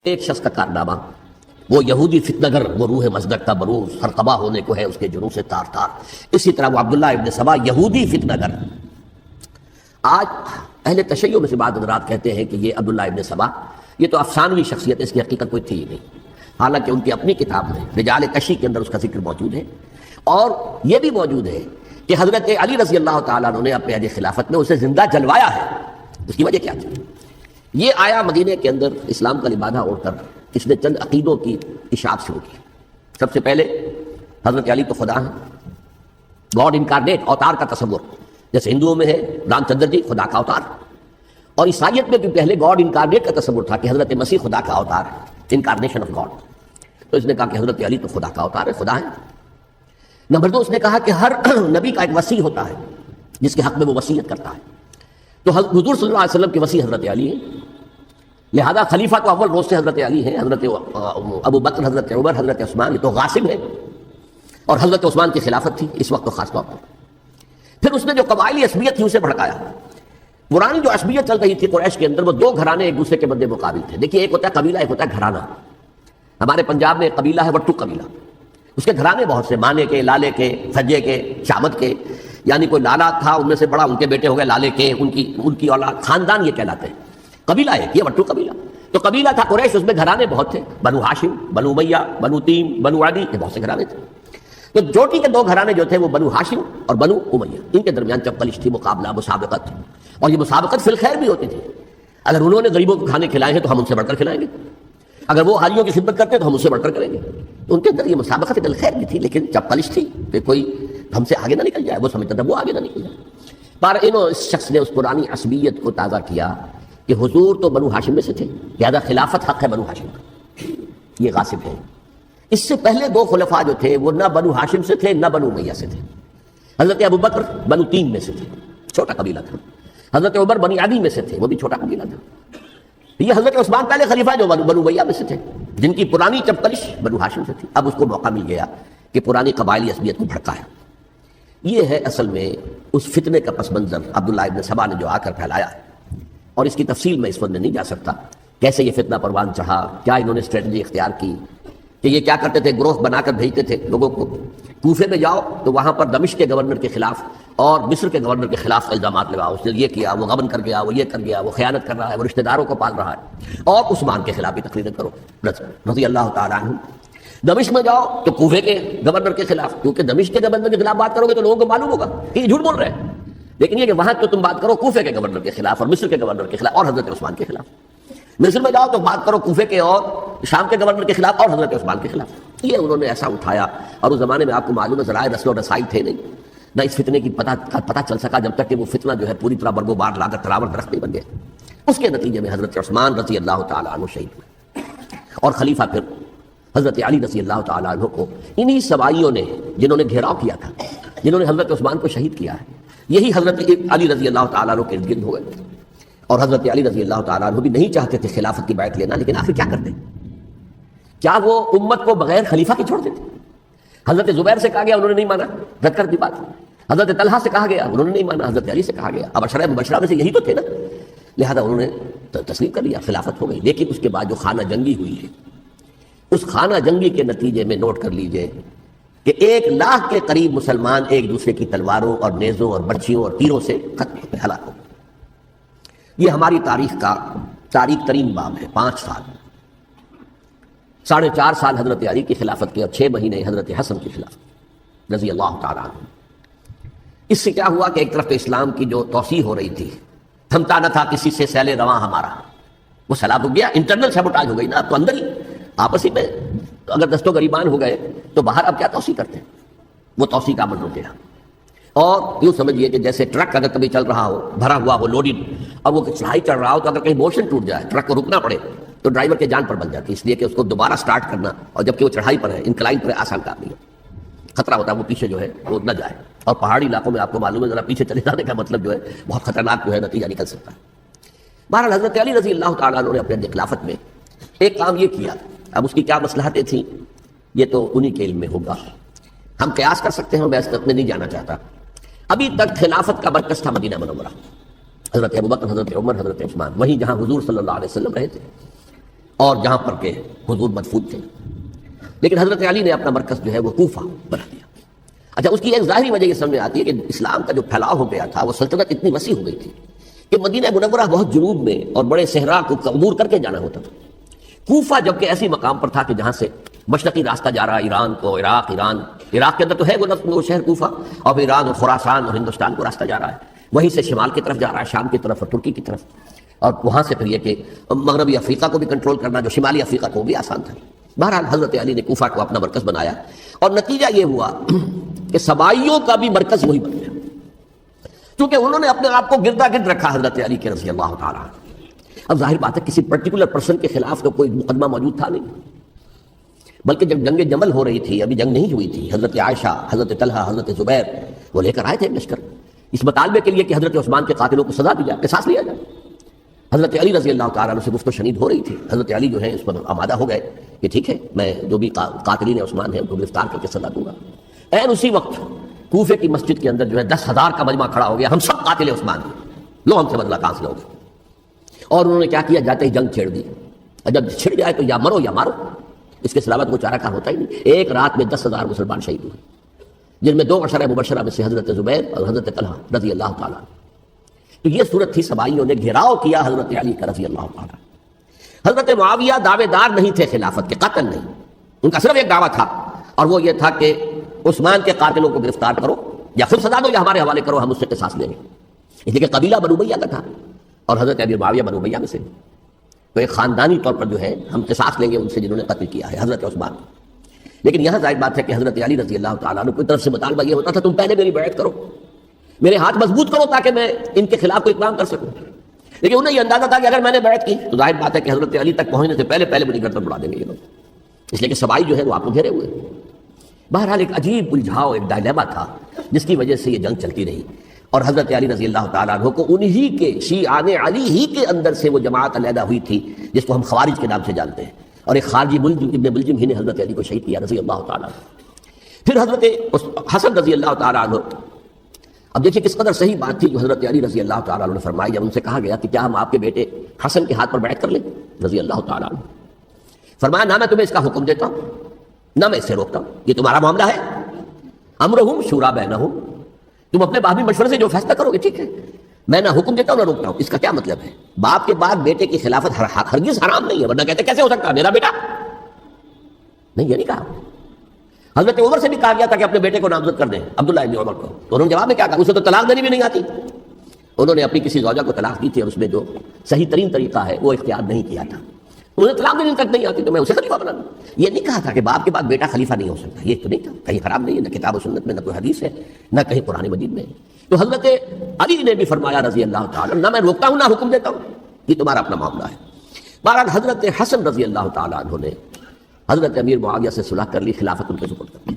ایک شخص کا کارنامہ، وہ یہودی فتنہ گر، وہ روح مصدق کا بروز ہر قبا ہونے کو ہے اس کے جنوں سے تار تار. اسی طرح وہ عبداللہ ابن سبا یہودی فتنہ گر. آج اہل تشیع میں سے بعض حضرات کہتے ہیں کہ یہ عبداللہ ابن سبا یہ تو افسانوی شخصیت، اس کی حقیقت کوئی تھی ہی نہیں، حالانکہ ان کی اپنی کتاب میں رجال کشی کے اندر اس کا ذکر موجود ہے. اور یہ بھی موجود ہے کہ حضرت علی رضی اللہ تعالیٰ عنہ نے اپنے عہد خلافت میں اسے زندہ جلوایا ہے. اس کی وجہ کیا تھی؟ یہ آیا مدینے کے اندر اسلام کا لبادہ اوڑھ کر، اس نے چند عقیدوں کی اشاعت شروع کی. سب سے پہلے حضرت علی تو خدا ہیں، گاڈ انکارنیٹ، اوتار کا تصور، جیسے ہندوؤں میں ہے رام چندر جی خدا کا اوتار، اور عیسائیت میں بھی پہلے گاڈ انکارنیٹ کا تصور تھا کہ حضرت مسیح خدا کا اوتار ہے، انکارنیشن آف گاڈ. تو اس نے کہا کہ حضرت علی تو خدا کا اوتار ہے، خدا ہے. نمبر 2، اس نے کہا کہ ہر نبی کا ایک وصی ہوتا ہے جس کے حق میں وہ وصیت کرتا ہے. تو حضور صلی اللہ علیہ وسلم کے وصی حضرت علی ہیں، لہذا خلیفہ تو اول روز سے حضرت علی ہیں. حضرت ابو بکر، حضرت عمر، حضرت عثمان، یہ تو غاصب ہیں، اور حضرت عثمان کی خلافت تھی اس وقت تو خاص طور پر. پھر اس نے جو قبائلی عصبیت تھی اسے بھڑکایا. پرانی جو عصبیت چل رہی تھی قریش کے اندر، وہ دو گھرانے ایک دوسرے کے مد مقابل تھے. دیکھیے، ایک ہوتا ہے قبیلہ، ایک ہوتا ہے گھرانہ. ہمارے پنجاب میں ایک قبیلہ ہے وٹو قبیلہ، اس کے گھرانے بہت سے، مانے کے، لالے کے، فجے کے، شامت کے، یعنی کوئی لالا تھا ان میں سے بڑا، ان کے بیٹے ہو گئے لالے کے، ان کی اولاد، خاندان یہ کہلاتے ہیں. قبیلہ ایک، یہ وٹو قبیلہ. تو قبیلہ تھا قریش، اس میں گھرانے بہت تھے، بنو ہاشم، بنو امیہ، بنو تیم، بنو عدی، یہ بہت سے گھرانے تھے. تو چوٹی کے دو گھرانے جو تھے وہ بنو ہاشم اور بنو امیہ، ان کے درمیان چپکلش تھی، مقابلہ، مسابقت. اور یہ مسابقت فی الخیر بھی ہوتی تھی. اگر انہوں نے غریبوں کو کھانے کھلائے ہیں تو ہم ان سے بڑھ کر کھلائیں گے، اگر وہ حاجیوں کی خدمت کرتے ہیں تو ہم ان سے بڑھ کر کریں گے. ان کے اندر یہ مسابقت فی الخیر بھی تھی، لیکن چپکلش تھی کہ کوئی ہم سے آگے نہ نکل جائے. وہ سمجھتا تھا وہ آگے نہ نکل جائے. پر اس شخص نے اس پرانی عصبیت کو تازہ کیا کہ حضور تو بنو ہاشم میں سے تھے، لہذا خلافت حق ہے بنو ہاشم کا، یہ غاصب ہے. اس سے پہلے دو خلفاء جو تھے وہ نہ بنو ہاشم سے تھے نہ بنو امیہ سے تھے. حضرت ابو بکر بنو تیم میں سے تھے، چھوٹا قبیلہ تھا. حضرت عمر بنی عدی میں سے تھے، وہ بھی چھوٹا قبیلہ تھا. یہ حضرت عثمان پہلے خلیفہ جو بنو امیہ میں سے تھے، جن کی پرانی چپکلش بنو ہاشم سے تھی. اب اس کو موقع مل گیا کہ پرانی قبائلی عصبیت کو بھڑکایا. یہ ہے اصل میں اس فتنے کا پس منظر عبداللہ ابن سبا نے جو آ کر پھیلایا ہے. اور اس کی تفصیل میں اس وقت میں نہیں جا سکتا، کیسے یہ فتنہ پروان چڑھا، کیا انہوں نے اسٹریٹجی اختیار کی. کہ یہ کیا کرتے تھے، گروہ بنا کر بھیجتے تھے لوگوں کو. کوفے میں جاؤ تو وہاں پر دمشق کے گورنر کے خلاف اور مصر کے گورنر کے خلاف الزامات لگاؤ، اس نے یہ کیا، وہ غبن کر گیا، وہ یہ کر گیا، وہ خیانت کر رہا ہے، وہ رشتہ داروں کو پال رہا ہے. اور عثمان کے خلاف بھی تقریریں کرو رضی اللہ تعالیٰ عنہ. دمشق میں جاؤ تو کوفے کے گورنر کے خلاف، کیونکہ دمشق کے گورنر کے خلاف بات کرو گے تو لوگوں کو معلوم ہوگا کہ یہ جھوٹ بول رہے ہیں. لیکن یہ کہ وہاں تو تم بات کرو کوفے کے گورنر کے خلاف اور مصر کے گورنر کے خلاف اور حضرت عثمان کے خلاف. مصر میں جاؤ تو بات کرو کوفے کے اور شام کے گورنر کے خلاف اور حضرت عثمان کے خلاف. یہ انہوں نے ایسا اٹھایا. اور اس زمانے میں آپ کو معلوم ہے ذرائع رسل و رسائی تھے نہیں، نہ اس فتنے کی پتہ چل سکا جب تک کہ وہ فتنہ جو ہے پوری طرح برگ و بار لا کر تراور درخت نہیں بن گئے. اس کے نتیجے میں حضرت عثمان رضی اللہ تعالیٰ عنہ شہید ہوئے، اور خلیفہ پھر حضرت علی رضی اللہ تعالیٰ عنہ کو انہی سوائیوں نے، جنہوں نے گھیراؤ کیا تھا، جنہوں نے حضرت عثمان کو شہید کیا ہے، یہی حضرت علی رضی اللہ تعالیٰ عنہ کے ارد گرد ہوئے. اور حضرت علی رضی اللہ تعالیٰ عنہ بھی نہیں چاہتے تھے خلافت کی بیعت لینا، لیکن آخر کیا کرتے؟ کیا وہ امت کو بغیر خلیفہ کے چھوڑ دیتے؟ حضرت زبیر سے کہا گیا، انہوں نے نہیں مانا، رد کر دی بات. حضرت طلحہ سے کہا گیا، انہوں نے نہیں مانا. حضرت علی سے کہا گیا، اب عشرہ مبشرہ میں سے یہی تو تھے نا، لہذا انہوں نے تسلیم کر لیا، خلافت ہو گئی. لیکن اس کے بعد جو خانہ جنگی ہوئی ہے، اس خانہ جنگی کے نتیجے میں نوٹ کر لیجئے کہ 1,00,000 کے قریب مسلمان ایک دوسرے کی تلواروں اور نیزوں اور برچھیوں اور تیروں سے ہلاک ہو گئے. یہ ہماری تاریخ کا تاریخ ترین باب ہے. 5 سال، 4.5 سال حضرت علی کی خلافت کے، اور 6 مہینے حضرت حسن کی خلافت رضی اللہ تعالیٰ عنہ. اس سے کیا ہوا کہ ایک طرف تو اسلام کی جو توسیع ہو رہی تھی، تھمتا نہ تھا کسی سے سیل رواں ہمارا، وہ سیلاب ہو گیا، انٹرنل سیبوٹاج ہو گئی نا. اب تو اندر ہی آپسی میں اگر دستوں گریبان ہو گئے تو باہر اب کیا توسیع کرتے ہیں، وہ توسیع کا عمل رک گیا. اور یوں سمجھیے کہ جیسے ٹرک اگر کبھی چل رہا ہو بھرا ہوا وہ لوڈڈ، اور وہ چڑھائی چڑھ رہا ہو تو اگر کہیں موشن ٹوٹ جائے، ٹرک کو رکنا پڑے تو ڈرائیور کے جان پر بن جاتی ہے، اس لیے کہ اس کو دوبارہ سٹارٹ کرنا، اور جبکہ وہ چڑھائی پر ہے، انکلائن پر ہے، آسان کام نہیں ہے. خطرہ ہوتا ہے وہ پیچھے جو ہے وہ نہ جائے. اور پہاڑی علاقوں میں آپ کو معلوم ہے ذرا پیچھے چلے جانے کا مطلب جو ہے بہت خطرناک جو ہے نتیجہ نکل سکتا ہے. بہرحال حضرت علی رضی اللہ تعالیٰ عنہ نے اپنے خلافت میں ایک کام یہ کیا. اب اس کی کیا مصلحتیں تھیں یہ تو انہی کے علم میں ہوگا، ہم قیاس کر سکتے ہیں، میں اس میں نہیں جانا چاہتا. ابھی تک خلافت کا مرکز تھا مدینہ منورہ، حضرت ابوبکر، حضرت عمر، حضرت عثمان، وہیں جہاں حضور صلی اللہ علیہ وسلم رہے تھے. اور جہاں پر کہ حضور مدفون تھے. لیکن حضرت علی نے اپنا مرکز جو ہے وہ کوفہ بنا دیا. اچھا، اس کی ایک ظاہری وجہ یہ سمجھ آتی ہے کہ اسلام کا جو پھیلاؤ ہو گیا تھا، وہ سلطنت اتنی وسیع ہو گئی تھی کہ مدینہ منورہ بہت جنوب میں اور بڑے صحرا کو عبور کر کے جانا ہوتا تھا. کوفہ جبکہ ایسی مقام پر تھا کہ جہاں سے مشرقی راستہ جا رہا ایران کو، عراق کے اندر تو ہے وہ شہر کوفہ، اور پھر ایران اور خراسان اور ہندوستان کو راستہ جا رہا ہے، وہیں سے شمال کی طرف جا رہا ہے، شام کی طرف اور ترکی کی طرف، اور وہاں سے پھر یہ کہ مغربی افریقہ کو بھی کنٹرول کرنا جو شمالی افریقہ کو بھی آسان تھا. بہرحال حضرت علی نے کوفہ کو اپنا مرکز بنایا، اور نتیجہ یہ ہوا کہ سبائیوں کا بھی مرکز وہی بن گیا، کیونکہ انہوں نے اپنے آپ کو گردا گرد رکھا حضرت علی کے رضی اللہ تعالیٰ. اب ظاہر بات ہے کسی پرٹیکولر پرسن کے خلاف تو کوئی مقدمہ موجود تھا نہیں، بلکہ جب جنگ جمل ہو رہی تھی، ابھی جنگ نہیں ہوئی تھی، حضرت عائشہ، حضرت طلحہ، حضرت زبیر وہ لے کر آئے تھے لشکر اس مطالبے کے لیے کہ حضرت عثمان کے قاتلوں کو سزا دی جائے، قصاص لیا جائے. حضرت علی رضی اللہ تعالیٰ عنہ سے گفت و شنید ہو رہی تھی. حضرت علی جو ہے اس پر آمادہ ہو گئے کہ ٹھیک ہے، میں جو بھی قاتلین عثمان ہیں ان کو گرفتار کر کے سزا دوں گا. این اسی وقت کوفے کی مسجد کے اندر جو ہے 10,000 کا مجمع کھڑا ہو گیا، ہم سب قاتل عثمان ہیں، لو ہم سے بدلہ کہاں سے لو گے. اور انہوں نے کیا کیا، جاتے ہی جنگ چھیڑ دی. اور جب چھڑ جائے تو یا مرو یا مارو، اس کے سلاوت کو چارہ کار ہوتا ہی نہیں. ایک رات میں 10,000 مسلمان شہید ہوئے، جن میں 2 عشرہ مبشرہ میں سے حضرت زبیر اور حضرت طلحہ رضی اللہ تعالیٰ. تو یہ صورت تھی، سبائیوں نے گھیراؤ کیا حضرت علی کا رضی اللہ تعالیٰ. حضرت معاویہ دعوے دار نہیں تھے خلافت کے، قطعاً نہیں. ان کا صرف ایک دعویٰ تھا، اور وہ یہ تھا کہ عثمان کے قاتلوں کو گرفتار کرو، یا خود سزا دو یا ہمارے حوالے کرو، ہم اس سے قصاص لیں گے. اس لیے کہ قبیلہ بنو امیہ کا تھا، اور حضرت ابی معاویہ بنو امیہ میں سے، تو ایک خاندانی طور پر جو ہے ہم قصاص لیں گے ان سے جنہوں نے قتل کیا ہے حضرت عثمان. لیکن یہاں ظاہر بات ہے کہ حضرت علی رضی اللہ تعالیٰ عنہ کی طرف سے مطالبہ یہ ہوتا تھا تم پہلے میری بیعت کرو، میرے ہاتھ مضبوط کرو تاکہ میں ان کے خلاف کوئی اقدام کر سکوں. لیکن انہیں یہ اندازہ تھا کہ اگر میں نے بیعت کی تو ظاہر بات ہے کہ حضرت علی تک پہنچنے سے پہلے مجھے گردن اڑا دیں گے یہ لوگ، اس لیے کہ سبائی جو ہے وہ آپ کو گھیرے ہوئے. بہرحال ایک عجیب الجھاؤ، ایک ڈائلیما تھا جس کی وجہ سے یہ جنگ چلتی رہی. اور حضرت علی رضی اللہ تعالیٰ عنہ کو انہی کے شیعان علی ہی کے اندر سے وہ جماعت علیحدہ ہوئی تھی جس کو ہم خوارج کے نام سے جانتے ہیں، اور ایک خارجی ملجم ابن ملجم ہی نے حضرت علی کو شہید کیا رضی اللہ تعالیٰ عنہ. پھر حضرت حسن رضی اللہ تعالیٰ عنہ، اب دیکھیے کس قدر صحیح بات تھی جو حضرت علی رضی اللہ تعالیٰ عنہ نے فرمائی جب ان سے کہا گیا کہ کیا ہم آپ کے بیٹے حسن کے ہاتھ پر بیعت کر لیں رضی اللہ تعالیٰ عنہ. فرمایا نہ میں تمہیں اس کا حکم دیتا ہوں نہ میں اس سے روکتا ہوں، یہ تمہارا معاملہ ہے، امرہم شورا بینہم، تم اپنے باہمی مشورے سے جو فیصلہ کرو گے ٹھیک ہے، میں نہ حکم دیتا ہوں نہ روکتا ہوں. اس کا کیا مطلب ہے؟ باپ کے بعد بیٹے کی خلافت ہرگز حرام نہیں ہے، ورنہ کہتے کیسے ہو سکتا میرا بیٹا؟ نہیں، یہ نہیں کہا. حضرت عمر سے بھی کہا گیا تھا کہ اپنے بیٹے کو نامزد کر دیں، عبداللہ ابن عمر کو، تو انہوں نے جواب میں کیا کہا؟ اسے تو طلاق دینی بھی نہیں آتی. انہوں نے اپنی کسی زوجہ کو طلاق دی تھی اور اس میں جو صحیح ترین طریقہ ہے وہ اختیار نہیں کیا تھا. انہیں طلاق دینی تک نہیں آتی تو میں اسے خلیفہ بنا دوں. یہ نہیں کہا تھا کہ باپ کے بعد بیٹا خلیفہ نہیں ہو سکتا، یہ تو نہیں تھا، کہیں حرام نہیں ہے، نہ کتاب و سنت میں، نہ کوئی حدیث ہے، نہ کہیں قرآن مجید میں. تو حضرت علی نے بھی فرمایا رضی اللہ تعالیٰ، نہ میں روکتا ہوں نہ حکم دیتا ہوں، یہ تمہارا اپنا معاملہ ہے. بہرحال حضرت حسن رضی اللہ تعالیٰ عنہ نے حضرت امیر معاویہ سے صلح کر لی، خلافت ان کے سپرد کر دی.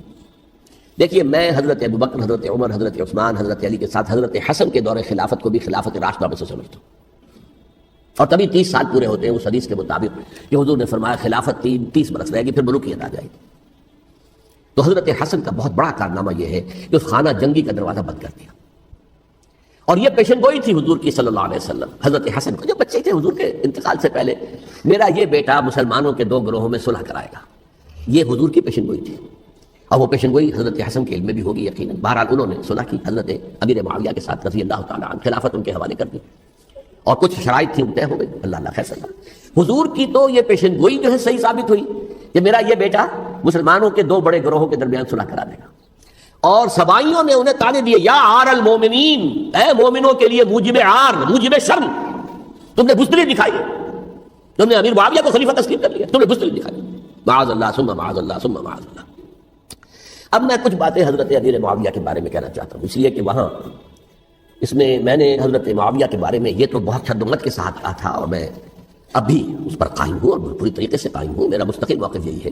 دیکھیے میں حضرت ابوبکر، حضرت عمر، حضرت عثمان، حضرت علی کے ساتھ حضرت حسن کے دور خلافت کو بھی خلافت راشدہ میں سے سمجھتا ہوں. اور تبھی 30 سال پورے ہوتے ہیں اس حدیث کے مطابق کہ حضور نے فرمایا خلافت 30 برس رہے گی پھر ملوکیت آ جائے گی. تو حضرت حسن کا بہت بڑا کارنامہ یہ ہے کہ اس خانہ جنگی کا دروازہ بند کر دیا. اور یہ پیشن گوئی تھی حضور کی صلی اللہ علیہ وسلم. حضرت حسن کو جب بچے تھے حضور کے انتقال سے پہلے، میرا یہ بیٹا مسلمانوں کے 2 گروہوں میں صلح کرائے گا، یہ حضور کی پیشن گوئی تھی. اور وہ پیشن گوئی حضرت حسن کے علم میں بھی ہوگی یقیناً. بہرحال انہوں نے صلح کی حضرت امیر معاویہ کے ساتھ رضی اللہ تعالیٰ عنہ، خلافت ان کے حوالے کر دی، اور کچھ شرائط تھیں طے ہو گئی. اللہ خیر صلی اللہ. حضور کی تو یہ پیشن گوئی جو ہے صحیح ثابت ہوئی کہ میرا یہ بیٹا مسلمانوں کے 2 بڑے گروہوں کے درمیان صلح کرا دے گا. اور سبائیوں نے انہیں تانے دیے، یا عار المومنین، اے مومنوں کے لیے موجب عار، موجب شرم، تم نے بزدلی دکھائی ہے، تم نے امیر معاویہ کو خلیفہ تسلیم کر لیا، تم نے بزدلی دکھائی، معاذ اللہ ثم معاذ اللہ ثم معاذ اللہ. اب میں کچھ باتیں حضرت امیر معاویہ کے بارے میں کہنا چاہتا ہوں، اس لیے کہ وہاں اس میں نے حضرت معاویہ کے بارے میں یہ تو بہت شدت کے ساتھ کہا تھا، اور میں اب بھی اس پر قائم ہوں اور پوری طریقے سے قائم ہوں. میرا مستقل موقف یہی ہے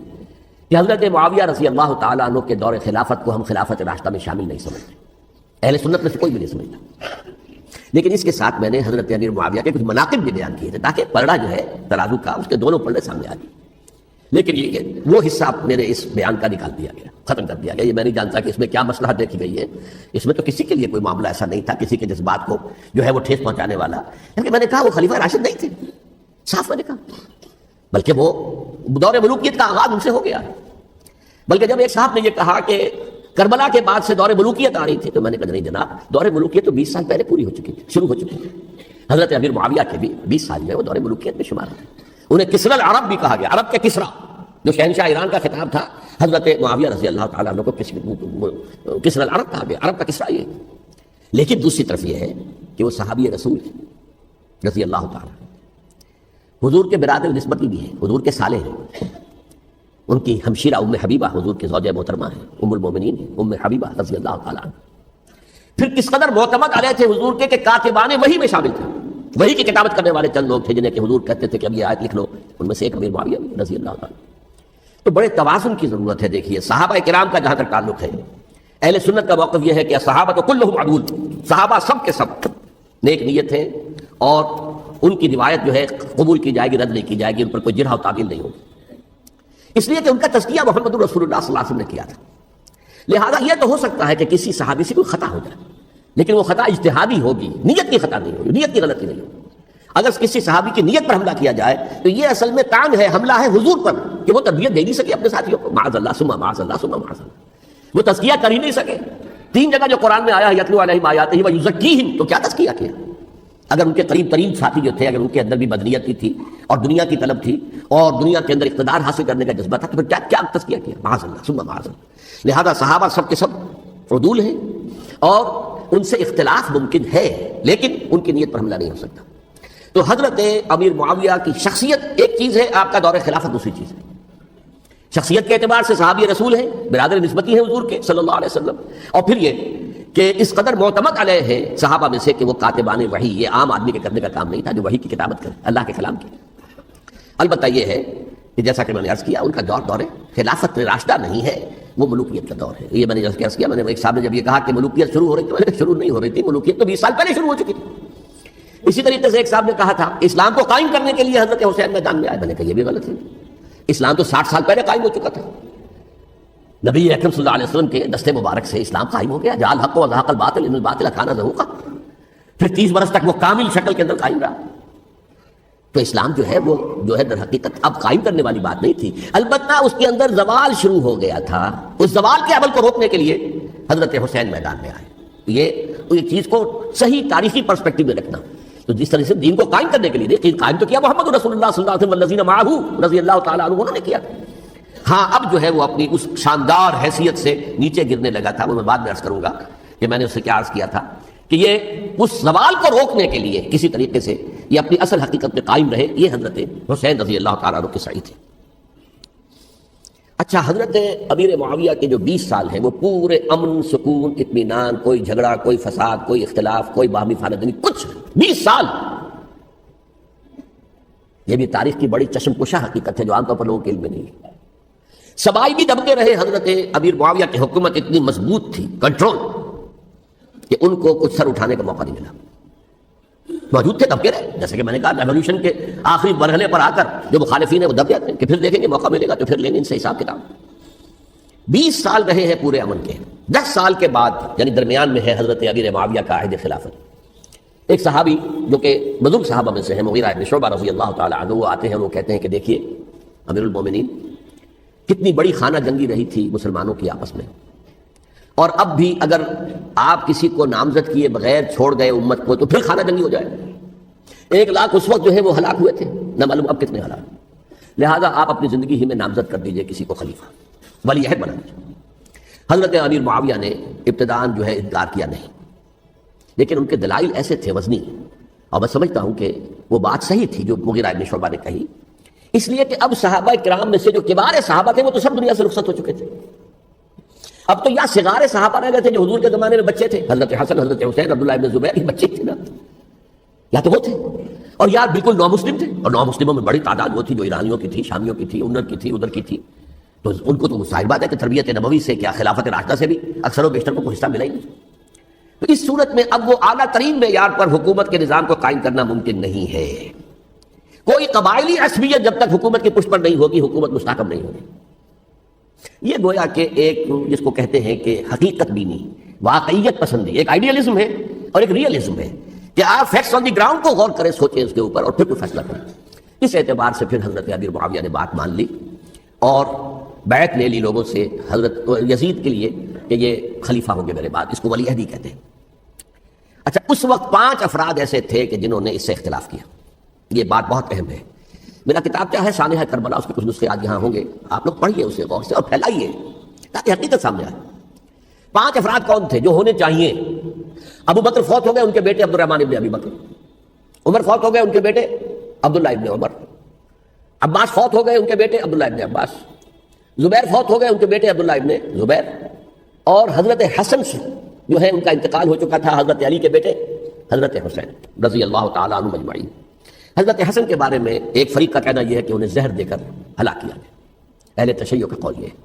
کہ حضرت معاویہ رضی اللہ تعالیٰ عنہ کے دور خلافت کو ہم خلافت راشدہ میں شامل نہیں سمجھتے، اہل سنت میں سے کوئی بھی نہیں سمجھتا. لیکن اس کے ساتھ میں نے حضرت امیر معاویہ کے کچھ مناقب بھی بیان کیے تھے تاکہ پلڑا جو ہے ترازو کا اس کے دونوں پلڑے سامنے آ جائیں. لیکن یہ کہ وہ حصہ میرے اس بیان کا نکال دیا گیا، ختم کر دیا گیا. یہ میں نہیں جانتا کہ اس میں کیا مصلحت دیکھی گئی ہے. اس میں تو کسی کے لیے کوئی معاملہ ایسا نہیں تھا کسی کے جذبات کو جو ہے وہ ٹھیس پہنچانے والا. لیکن میں نے کہا وہ خلیفہ راشد نہیں تھے، صاف میں نے کہا بلکہ وہ دور ملوکیت کا آغاز ان سے ہو گیا. بلکہ جب ایک صاحب نے یہ کہا کہ کربلا کے بعد سے دور ملوکیت آ رہی تھی، تو میں نے کہا نہیں جناب، دور ملوکیت تو 20 سال پہلے پوری ہو چکی تھی، شروع ہو چکی تھی. حضرت امیر معاویہ کے بھی 20 سال میں وہ دور ملوکیت میں شمار تھے. انہیں کسری العرب بھی کہا گیا، عرب کے کسریٰ، جو شہنشاہ ایران کا خطاب تھا. حضرت معاویہ رضی اللہ تعالیٰ عنہ کو کسری العرب کہا گیا، عرب کا کسریٰ یہ. لیکن دوسری طرف یہ ہے کہ وہ صحابی رسول رضی اللہ تعالیٰ حضور کے برادر نسبتی بھی ہیں، حضور کے سالے ہیں. ان کی ہمشیرہ ام حبیبہ حضور کی زوجہ محترمہ ہیں، ام المومنین ہیں، ام حبیبہ رضی اللہ تعالیٰ عنہ. پھر کس قدر معتمد علیہ تھے حضور کے کہ کاتبان وحی میں شامل تھے. وحی کی کتابت کرنے والے چند لوگ تھے جنہیں کہ حضور کہتے تھے کہ اب یہ آیت لکھ لو. ان میں سے ایک امیر معاویہ رضی اللہ تعالیٰ. تو بڑے توازن کی ضرورت ہے. دیکھیے صحابہ کرام کا جہاں تک تعلق ہے، اہل سنت کا موقف یہ ہے کہ صحابہ تو کلہم عدول، صحابہ سب کے سب نیک نیت ہیں، اور ان کی روایت جو ہے قبول کی جائے گی، رد نہیں کی جائے گی، ان پر کوئی جرح و تعدیل نہیں ہوگی. اس لیے کہ ان کا تزکیہ محمد رسول اللہ صلی اللہ علیہ وسلم نے کیا تھا. لہذا یہ تو ہو سکتا ہے کہ کسی صحابی سے کوئی خطا ہو جائے، لیکن وہ خطا اجتہادی ہوگی، نیت کی خطا نہیں ہوگی، نیت کی غلطی نہیں ہوگی. اگر کسی صحابی کی نیت پر حملہ کیا جائے تو یہ اصل میں تان ہے، حملہ ہے حضور پر کہ وہ تربیت دے نہیں سکے اپنے ساتھیوں کو. معاذ اللہ ثم معاذ اللہ ثم معاذ اللہ، وہ تزکیہ کر ہی نہیں سکے. 3 جگہ جو قرآن میں آیا ہے یتلو علیہم آیاتہ و یزکیہم، تو کیا تزکیہ کیا؟ اگر ان کے قریب ترین ساتھی جو تھے، اگر ان کے اندر بھی بدنیت تھی اور دنیا کی طلب تھی اور دنیا کے اندر اقتدار حاصل کرنے کا جذبہ تھا، تو پھر کیا تزکیہ کیا؟ معاذ اللہ ثم معاذ اللہ. لہذا صحابہ سب کے سب عدول ہیں اور ان سے اختلاف ممکن ہے، لیکن ان کی نیت پر حملہ نہیں ہو سکتا. تو حضرت امیر معاویہ کی شخصیت ایک چیز ہے، آپ کا دور خلافت دوسری چیز ہے. شخصیت کے اعتبار سے صحابی رسول ہیں، برادر نسبتی ہیں حضور کے صلی اللہ علیہ وسلم. اور پھر یہ کہ اس قدر معتمد علیہ ہے صحابہ میں سے کہ وہ کاتبان وحی، یہ عام آدمی کے کرنے کا کام نہیں تھا جو وحی کی کتابت کرے، اللہ کے کلام کی. البتہ یہ ہے کہ جیسا کہ میں نے عرض کیا، ان کا دور خلافت راشدہ نہیں ہے، وہ ملوکیت کا دور ہے. یہ میں نے جیسا کہ عرض کیا، میں نے ایک صاحب نے جب یہ کہا کہ ملوکیت شروع ہو رہی تھی، شروع نہیں ہو رہی تھی، ملوکیت تو 20 سال پہلے شروع ہو چکی تھی. اسی طریقے سے ایک صاحب نے کہا تھا اسلام کو قائم کرنے کے لیے حضرت حسین میدان میں آئے. میں نے کہا یہ بھی غلط ہے، اسلام تو 60 سال پہلے قائم ہو چکا تھا. نبی اکرم صلی اللہ علیہ وسلم کے دستے مبارک سے اسلام قائم ہو گیا. جعل الحق وزهق الباطل ان الباطل کان زهوقا. پھر 30 برس تک وہ کامل شکل کے اندر قائم رہا. تو اسلام جو ہے وہ در حقیقت اب قائم کرنے والی بات نہیں تھی. البتہ اس کے اندر زوال شروع ہو گیا تھا. اس زوال کے عمل کو روکنے کے لیے حضرت حسین میدان میں آئے. یہ چیز کو صحیح تاریخی پرسپیکٹو میں رکھنا. تو جس طرح سے دین کو قائم کرنے کے لیے دین قائم تو کیا محمد رسول اللہ صلی اللہ علیہ وسلم والذین معہ رضی اللہ تعالیٰ عنہ، انہوں نے کیا. ہاں اب جو ہے وہ اپنی اس شاندار حیثیت سے نیچے گرنے لگا تھا. وہ میں بعد میں عرض کروں گا کہ میں نے اس سے کیا عرض کیا تھا کہ یہ اس زوال کو روکنے کے لیے کسی طریقے سے یہ اپنی اصل حقیقت میں قائم رہے. یہ حضرت حسین رضی اللہ تعالیٰ عنہ کے سعی تھے. اچھا، حضرت امیر معاویہ کے جو 20 سال ہیں وہ پورے امن، سکون، اطمینان، کوئی جھگڑا، کوئی فساد، کوئی اختلاف، کوئی باہمی فانہ، کچھ 20 سال. یہ بھی تاریخ کی بڑی چشم کشا حقیقت ہے جو عام طور پر لوگوں کے علم میں نہیں ہے. سبائی بھی دبتے رہے. حضرت امیر معاویہ کی حکومت اتنی مضبوط تھی، کنٹرول، کہ ان کو کچھ سر اٹھانے کا موقع نہیں ملا. موجود تھے، دبکے رہے. جیسے کہ میں نے کہا ریولوشن کے آخری مرحلے پر آ کر جو مخالفین ہیں وہ دب جاتے ہیں کہ پھر دیکھیں گے موقع ملے گا تو پھر لیں گے ان سے حساب کتاب. 20 سال رہے ہیں پورے امن کے. 10 سال کے بعد یعنی درمیان میں ہے حضرت امیر معاویہ کا عہد خلافت. ایک صحابی جو کہ بزرگ صحابہ میں سے ہیں، مغیرہ بن شعبہ رضی اللہ تعالیٰ عنہ، وہ آتے ہیں، وہ کہتے ہیں کہ دیکھیے امیر المومنین، کتنی بڑی خانہ جنگی رہی تھی مسلمانوں کی آپس میں، اور اب بھی اگر آپ کسی کو نامزد کیے بغیر چھوڑ گئے امت کو تو پھر خانہ جنگی ہو جائے. 1 لاکھ اس وقت جو ہے وہ ہلاک ہوئے تھے، نہ معلوم اب کتنے ہلاک. لہذا آپ اپنی زندگی ہی میں نامزد کر دیجئے کسی کو خلیفہ، ولی عہد بنا دیجئے. حضرت امیر معاویہ نے ابتداءً جو ہے انکار کیا نہیں، لیکن ان کے دلائل ایسے تھے وزنی، اور میں سمجھتا ہوں کہ وہ بات صحیح تھی جو مغیرہ بن شعبہ نے کہی. اس لیے کہ اب صحابہ کرام میں سے جو کبار صحابہ تھے وہ تو سب دنیا سے رخصت ہو چکے تھے. اب تو یا صغار صحابہ رہ گئے تھے جو حضور کے زمانے میں بچے تھے، حضرت حسن، حضرت حسین، عبداللہ ابن زبیر، یہ بچے تھے نا، یا تو وہ تھے، اور یا بالکل نو مسلم تھے. اور نو مسلموں میں بڑی تعداد وہ تھی جو ایرانیوں کی تھی، شامیوں کی تھی، انر کی تھی، ادھر کی تھی. تو ان کو تو ظاہر بات ہے کہ تربیت نبوی سے کیا خلافت راشدہ سے بھی اکثر و بیشتر کو کوئی حصہ ملا ہی نہیں. تو اس صورت میں اب وہ اعلیٰ ترین معیار پر حکومت کے نظام کو قائم کرنا ممکن نہیں ہے. کوئی قبائلی عصبیت جب تک حکومت کی پشت پر نہیں ہوگی، حکومت مستحکم نہیں ہوگی. یہ گویا کہ ایک جس کو کہتے ہیں کہ حقیقت بینی، واقعیت پسندی، ایک آئیڈیالزم ہے اور ایک ریئلزم ہے کہ آپ فیکٹس آن دی گراؤنڈ کو غور کریں، سوچیں اس کے اوپر اور پھر کوئی فیصلہ کریں. اس اعتبار سے پھر حضرت امیر معاویہ نے بات مان لی اور بیعت لے لی لوگوں سے حضرت یزید کے لیے کہ یہ خلیفہ ہوں گے میرے بعد. اس کو ولی عہدی کہتے ہیں. اچھا اس وقت 5 افراد ایسے تھے کہ جنہوں نے اس سے اختلاف کیا. یہ بات بہت اہم ہے. میرا کتاب کیا ہے سانحہ کربلا، اس کے کچھ نسخے آج یہاں ہوں گے، آپ لوگ پڑھیے اسے غور سے اور پھیلائیے تاکہ حقیقت سامنے آئے. 5 افراد کون تھے جو ہونے چاہیے؟ ابو بکر فوت ہو گئے، ان کے بیٹے عبدالرحمن ابن ابی بکر. عمر فوت ہو گئے، ان کے بیٹے عبداللہ ابن عمر. عباس فوت ہو گئے، ان کے بیٹے عبداللہ ابن عباس. زبیر فوت ہو گئے، ان کے بیٹے عبداللہ ابن زبیر. اور حضرت حسن جو ہے ان کا انتقال ہو چکا تھا، حضرت علی کے بیٹے حضرت حسین رضی اللہ تعالیٰ عنہ مجمعین. حضرت حسن کے بارے میں ایک فریق کا کہنا یہ ہے کہ انہیں زہر دے کر ہلاک کیا گیا. اہل تشیع کا قول یہ ہے،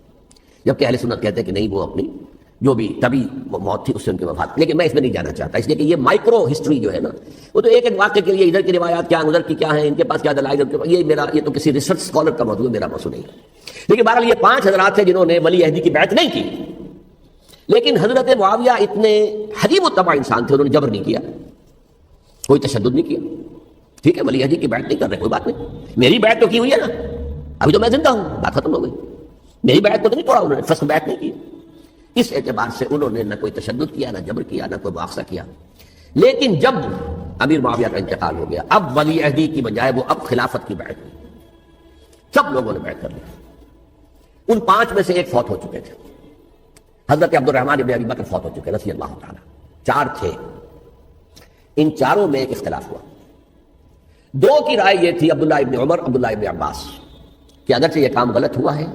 جبکہ اہل سنت کہتے ہیں کہ نہیں، وہ اپنی جو بھی طبی موت تھی اس سے ان کی وفات. لیکن میں اس میں نہیں جانا چاہتا، اس لیے کہ یہ مائکرو ہسٹری جو ہے نا، وہ تو ایک ایک واقعے کے لیے ادھر کی روایات کیا ہیں، ادھر کی کیا ہیں، ان کے پاس کیا دلائل، یہ تو کسی ریسرچ اسکالر کا موضوع ہے، میرا موضوع نہیں ہے. لیکن بہرحال یہ 5 حضرات تھے جنہوں نے ولی عہدی کی بیعت نہیں کی. لیکن حضرت معاویہ اتنے حلیم الطبع انسان تھے، انہوں نے جبر نہیں کیا، کوئی تشدد نہیں کیا. ٹھیک ہے، ولی عہدی کی بیعت نہیں کر رہے، کوئی بات نہیں، میری بیعت تو کی ہوئی ہے نا، ابھی تو میں زندہ ہوں، بات ختم ہو گئی. میری بیعت کو تو نہیں توڑا انہوں نے، فسخ بیعت نہیں کی. اس اعتبار سے انہوں نے نہ کوئی تشدد کیا، نہ جبر کیا، نہ کوئی مواخذہ کیا. لیکن جب امیر معاویہ کا انتقال ہو گیا، اب ولی عہدی کی بجائے وہ اب خلافت کی بیعت، سب لوگوں نے بیعت کر لی. ان 5 میں سے ایک فوت ہو چکے تھے، حضرت عبدالرحمن ابن ابی بکر فوت ہو چکے رضی اللہ تعالیٰ. 4 تھے، ان 4 میں ایک اختلاف ہوا. 2 کی رائے یہ تھی، عبداللہ ابن عمر، عبداللہ ابن عباس، کہ اگرچہ یہ کام غلط ہوا ہے،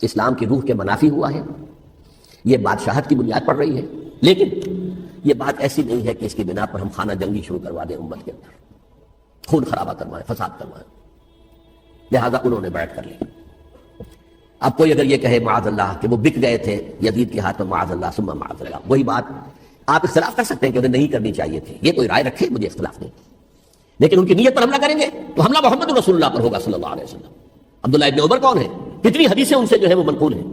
اسلام کی روح کے منافی ہوا ہے، یہ بادشاہت کی بنیاد پر رہی ہے، لیکن یہ بات ایسی نہیں ہے کہ اس کی بنا پر ہم خانہ جنگی شروع کروا دیں، امت کے اندر خون خرابہ کروائیں، فساد کروائیں. لہذا انہوں نے بیعت کر لی. اب کوئی اگر یہ کہے معاذ اللہ کہ وہ بک گئے تھے یزید کے ہاتھ میں، معاذ اللہ ثم معاذ اللہ، وہی بات آپ اختلاف کر سکتے ہیں کہ انہیں نہیں کرنی چاہیے تھی، یہ کوئی رائے رکھے، مجھے اختلاف نہیں. لیکن ان کی نیت پر حملہ کریں گے تو حملہ محمد رسول اللہ پر ہوگا صلی اللہ علیہ وسلم. عبداللہ ابن عمر کون ہے؟ کتنی حدیثیں ان سے جو ہے وہ منقول ہیں.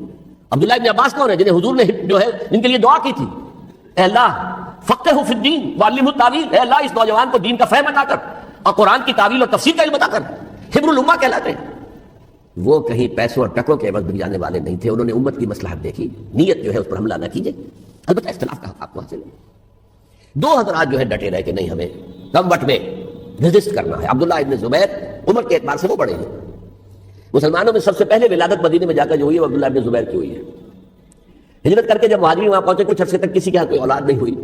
عبداللہ ابن عباس کون ہے؟ جنہیں حضور نے جو ہے جن کے لیے دعا کی تھی، اے اللہ فقہہ فی الدین وعلمہ التاویل، اے اللہ اس نوجوان کو دین کا فہم عطا کر اور قرآن کی تعویل اور تفسیر کا علم عطا کر. حبر الامہ کہلاتے ہیں. وہ کہیں پیسوں اور ٹکوں کے عوض بک جانے والے نہیں تھے، انہوں نے امت کی مصلحت دیکھی. نیت جو ہے اس پر حملہ نہ کیجیے، البتہ اختلاف کا حق آپ کو حاصل ہے. 2 حضرات جو ہے ڈٹے رہے کہ نہیں، ہمیں کم وقت میں ریزسٹ کرنا ہے. عبداللہ ابن زبیر عمر کے اعتبار سے وہ بڑے ہیں. مسلمانوں میں سب سے پہلے ولادت مدینے میں جا کر جو ہوئی ہے وہ عبداللہ ابن زبیر کی ہوئی ہے. ہجرت کر کے جب مہاجرین وہاں پہنچے، کچھ عرصے تک کسی کے یہاں کوئی اولاد نہیں ہوئی،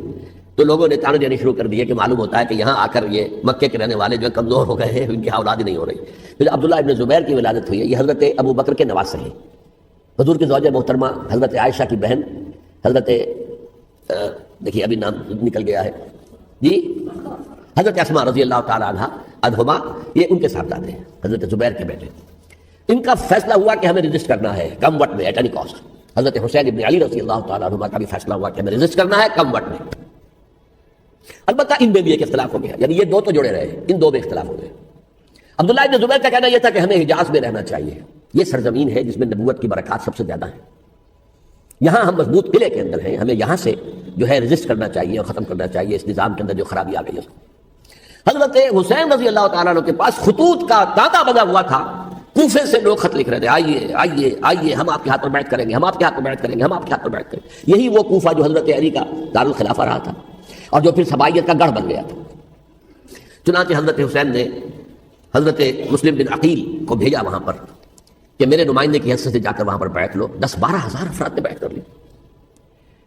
تو لوگوں نے تانے دینے شروع کر دیے کہ معلوم ہوتا ہے کہ یہاں آ کر یہ مکے کے رہنے والے جو کمزور ہو گئے ہیں، ان کی اولاد ہی نہیں ہو رہی. پھر عبداللہ ابن زبیر کی ولادت ہوئی ہے. یہ حضرت ابو بکر کے نواسے ہیں، حضور کی زوجہ محترمہ حضرت عائشہ کی بہن، حضرت دیکھیے ابھی نام نکل گیا ہے جی، حضرت اسماء رضی اللہ تعالیٰ عنہا عنہما، یہ ان کے ساتھ آتے ہیں، حضرت زبیر کے بیٹے. ان کا فیصلہ ہوا کہ ہمیں ریزسٹ کرنا ہے کم وقت میں، ایٹ اینی کاسٹ. حضرت حسین ابن علی رضی اللہ تعالیٰ عنہما کا بھی فیصلہ ہوا کہ ہمیں ریزسٹ کرنا ہے کم وقت میں. البتہ ان میں بھی ایک اختلاف ہو گیا، یعنی یہ 2 تو جڑے رہے، ان 2 میں اختلاف ہو گئے. عبداللہ ابن زبیر کا کہنا یہ تھا کہ ہمیں حجاز میں رہنا چاہیے، یہ سرزمین ہے جس میں نبوت کی برکات سب سے زیادہ ہیں، یہاں ہم مضبوط قلعے کے اندر ہیں، ہمیں یہاں سے جو ہے ریزسٹ کرنا چاہیے اور ختم کرنا چاہیے اس نظام کے اندر جو خرابی آ گئی ہے. حضرت حسین رضی اللہ تعالیٰ عنہ کے پاس خطوط کا تانتا بنا ہوا تھا، کوفے سے لوگ خط لکھ رہے تھے، آئیے آئیے آئیے، ہم آپ کے ہاتھ پر بیعت کریں گے، ہم آپ کے ہاتھ پر بیعت کریں گے، ہم آپ کے ہاتھ پر بیعت کریں گے. یہی وہ کوفہ جو حضرت علی کا دارالخلافہ رہا تھا اور جو پھر سبائیت کا گڑھ بن گیا تھا. چنانچہ حضرت حسین نے حضرت مسلم بن عقیل کو بھیجا وہاں پر کہ میرے نمائندے کی حیثیت سے جا کر وہاں پر بیعت لو. 10-12 ہزار افراد نے بیعت کر لی.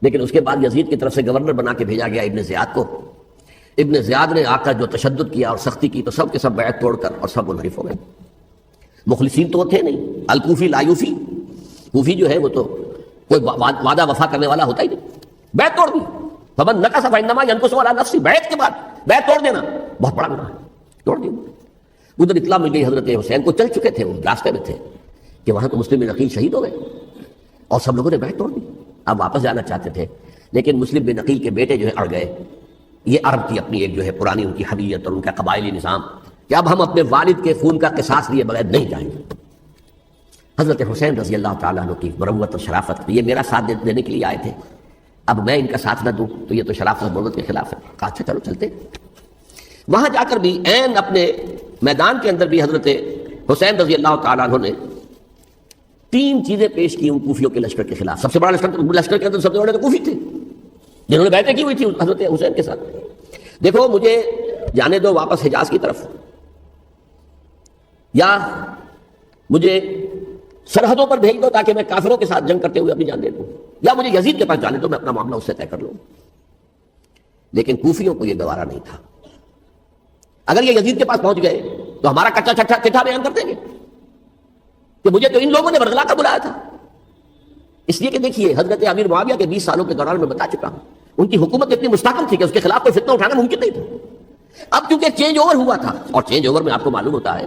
لیکن اس کے بعد یزید کی طرف سے گورنر بنا کے بھیجا گیا ابن زیاد کو. ابن زیاد نے آ کر جو تشدد کیا اور سختی کی تو سب کے سب بیعت توڑ کر اور سب منحرف ہو گئے. مخلصین تو تھے نہیں، الکوفی لایوفی، کوفی جو ہے وہ تو کوئی وعدہ وفا کرنے والا ہوتا ہی نہیں، بیعت توڑ دی. فمن نقص فانما ينقص على نفسه، بیعت کے بعد بیعت توڑ دینا بہت بڑا گناہ ہے، توڑ دی. ادھر اطلاع مل گئی حضرت حسین کو، چل چکے تھے، وہ راستے میں تھے کہ وہاں تو مسلم بن عقیل شہید ہو گئے اور سب لوگوں نے بیعت توڑ دی. اب واپس جانا چاہتے تھے لیکن مسلم بن عقیل کے بیٹے جو ہے اڑ گئے. یہ عرب کی اپنی ایک جو ہے پرانی ان کی حمیت اور ان کا قبائلی نظام کہ اب ہم اپنے والد کے خون کا قصاص لیے بغیر نہیں جائیں گے. حضرت حسین رضی اللہ تعالیٰ عنہ کی مروت اور شرافت، یہ میرا ساتھ دینے کے لیے آئے تھے، اب میں ان کا ساتھ نہ دوں تو یہ تو شرافت اور مروت کے خلاف ہے. کہا اچھا چلو چلتے. وہاں جا کر بھی عین اپنے میدان کے اندر بھی حضرت حسین رضی اللہ تعالیٰ عنہ نے 3 چیزیں پیش کی ان کوفیوں کے لشکر کے خلاف. سب سے بڑا لشکر کے اندر سب سے بڑے تو کوفی تھے جنہوں نے بیعتیں کی ہوئی تھی حضرت حسین کے ساتھ. دیکھو مجھے جانے دو واپس حجاز کی طرف، یا مجھے سرحدوں پر بھیج دو تاکہ میں کافروں کے ساتھ جنگ کرتے ہوئے اپنی جان دے دوں، یا مجھے یزید کے پاس جانے دو، میں اپنا معاملہ اس سے طے کر لوں. لیکن کوفیوں کو یہ گوارا نہیں تھا. اگر یہ یزید کے پاس پہنچ گئے تو ہمارا کچا چٹھا بیان کر دیں گے کہ مجھے تو ان لوگوں نے برگلا کر بلایا تھا. اس لیے کہ دیکھیے حضرت امیر معاویہ کے 20 سالوں کے دوران میں بتا چکا ہوں، ان کی حکومت اتنی مستحکم تھی کہ اس کے خلاف کوئی فتنہ اٹھانا ممکن نہیں تھا. اب کیونکہ چینج اوور ہوا تھا، اور چینج اوور میں آپ کو معلوم ہوتا ہے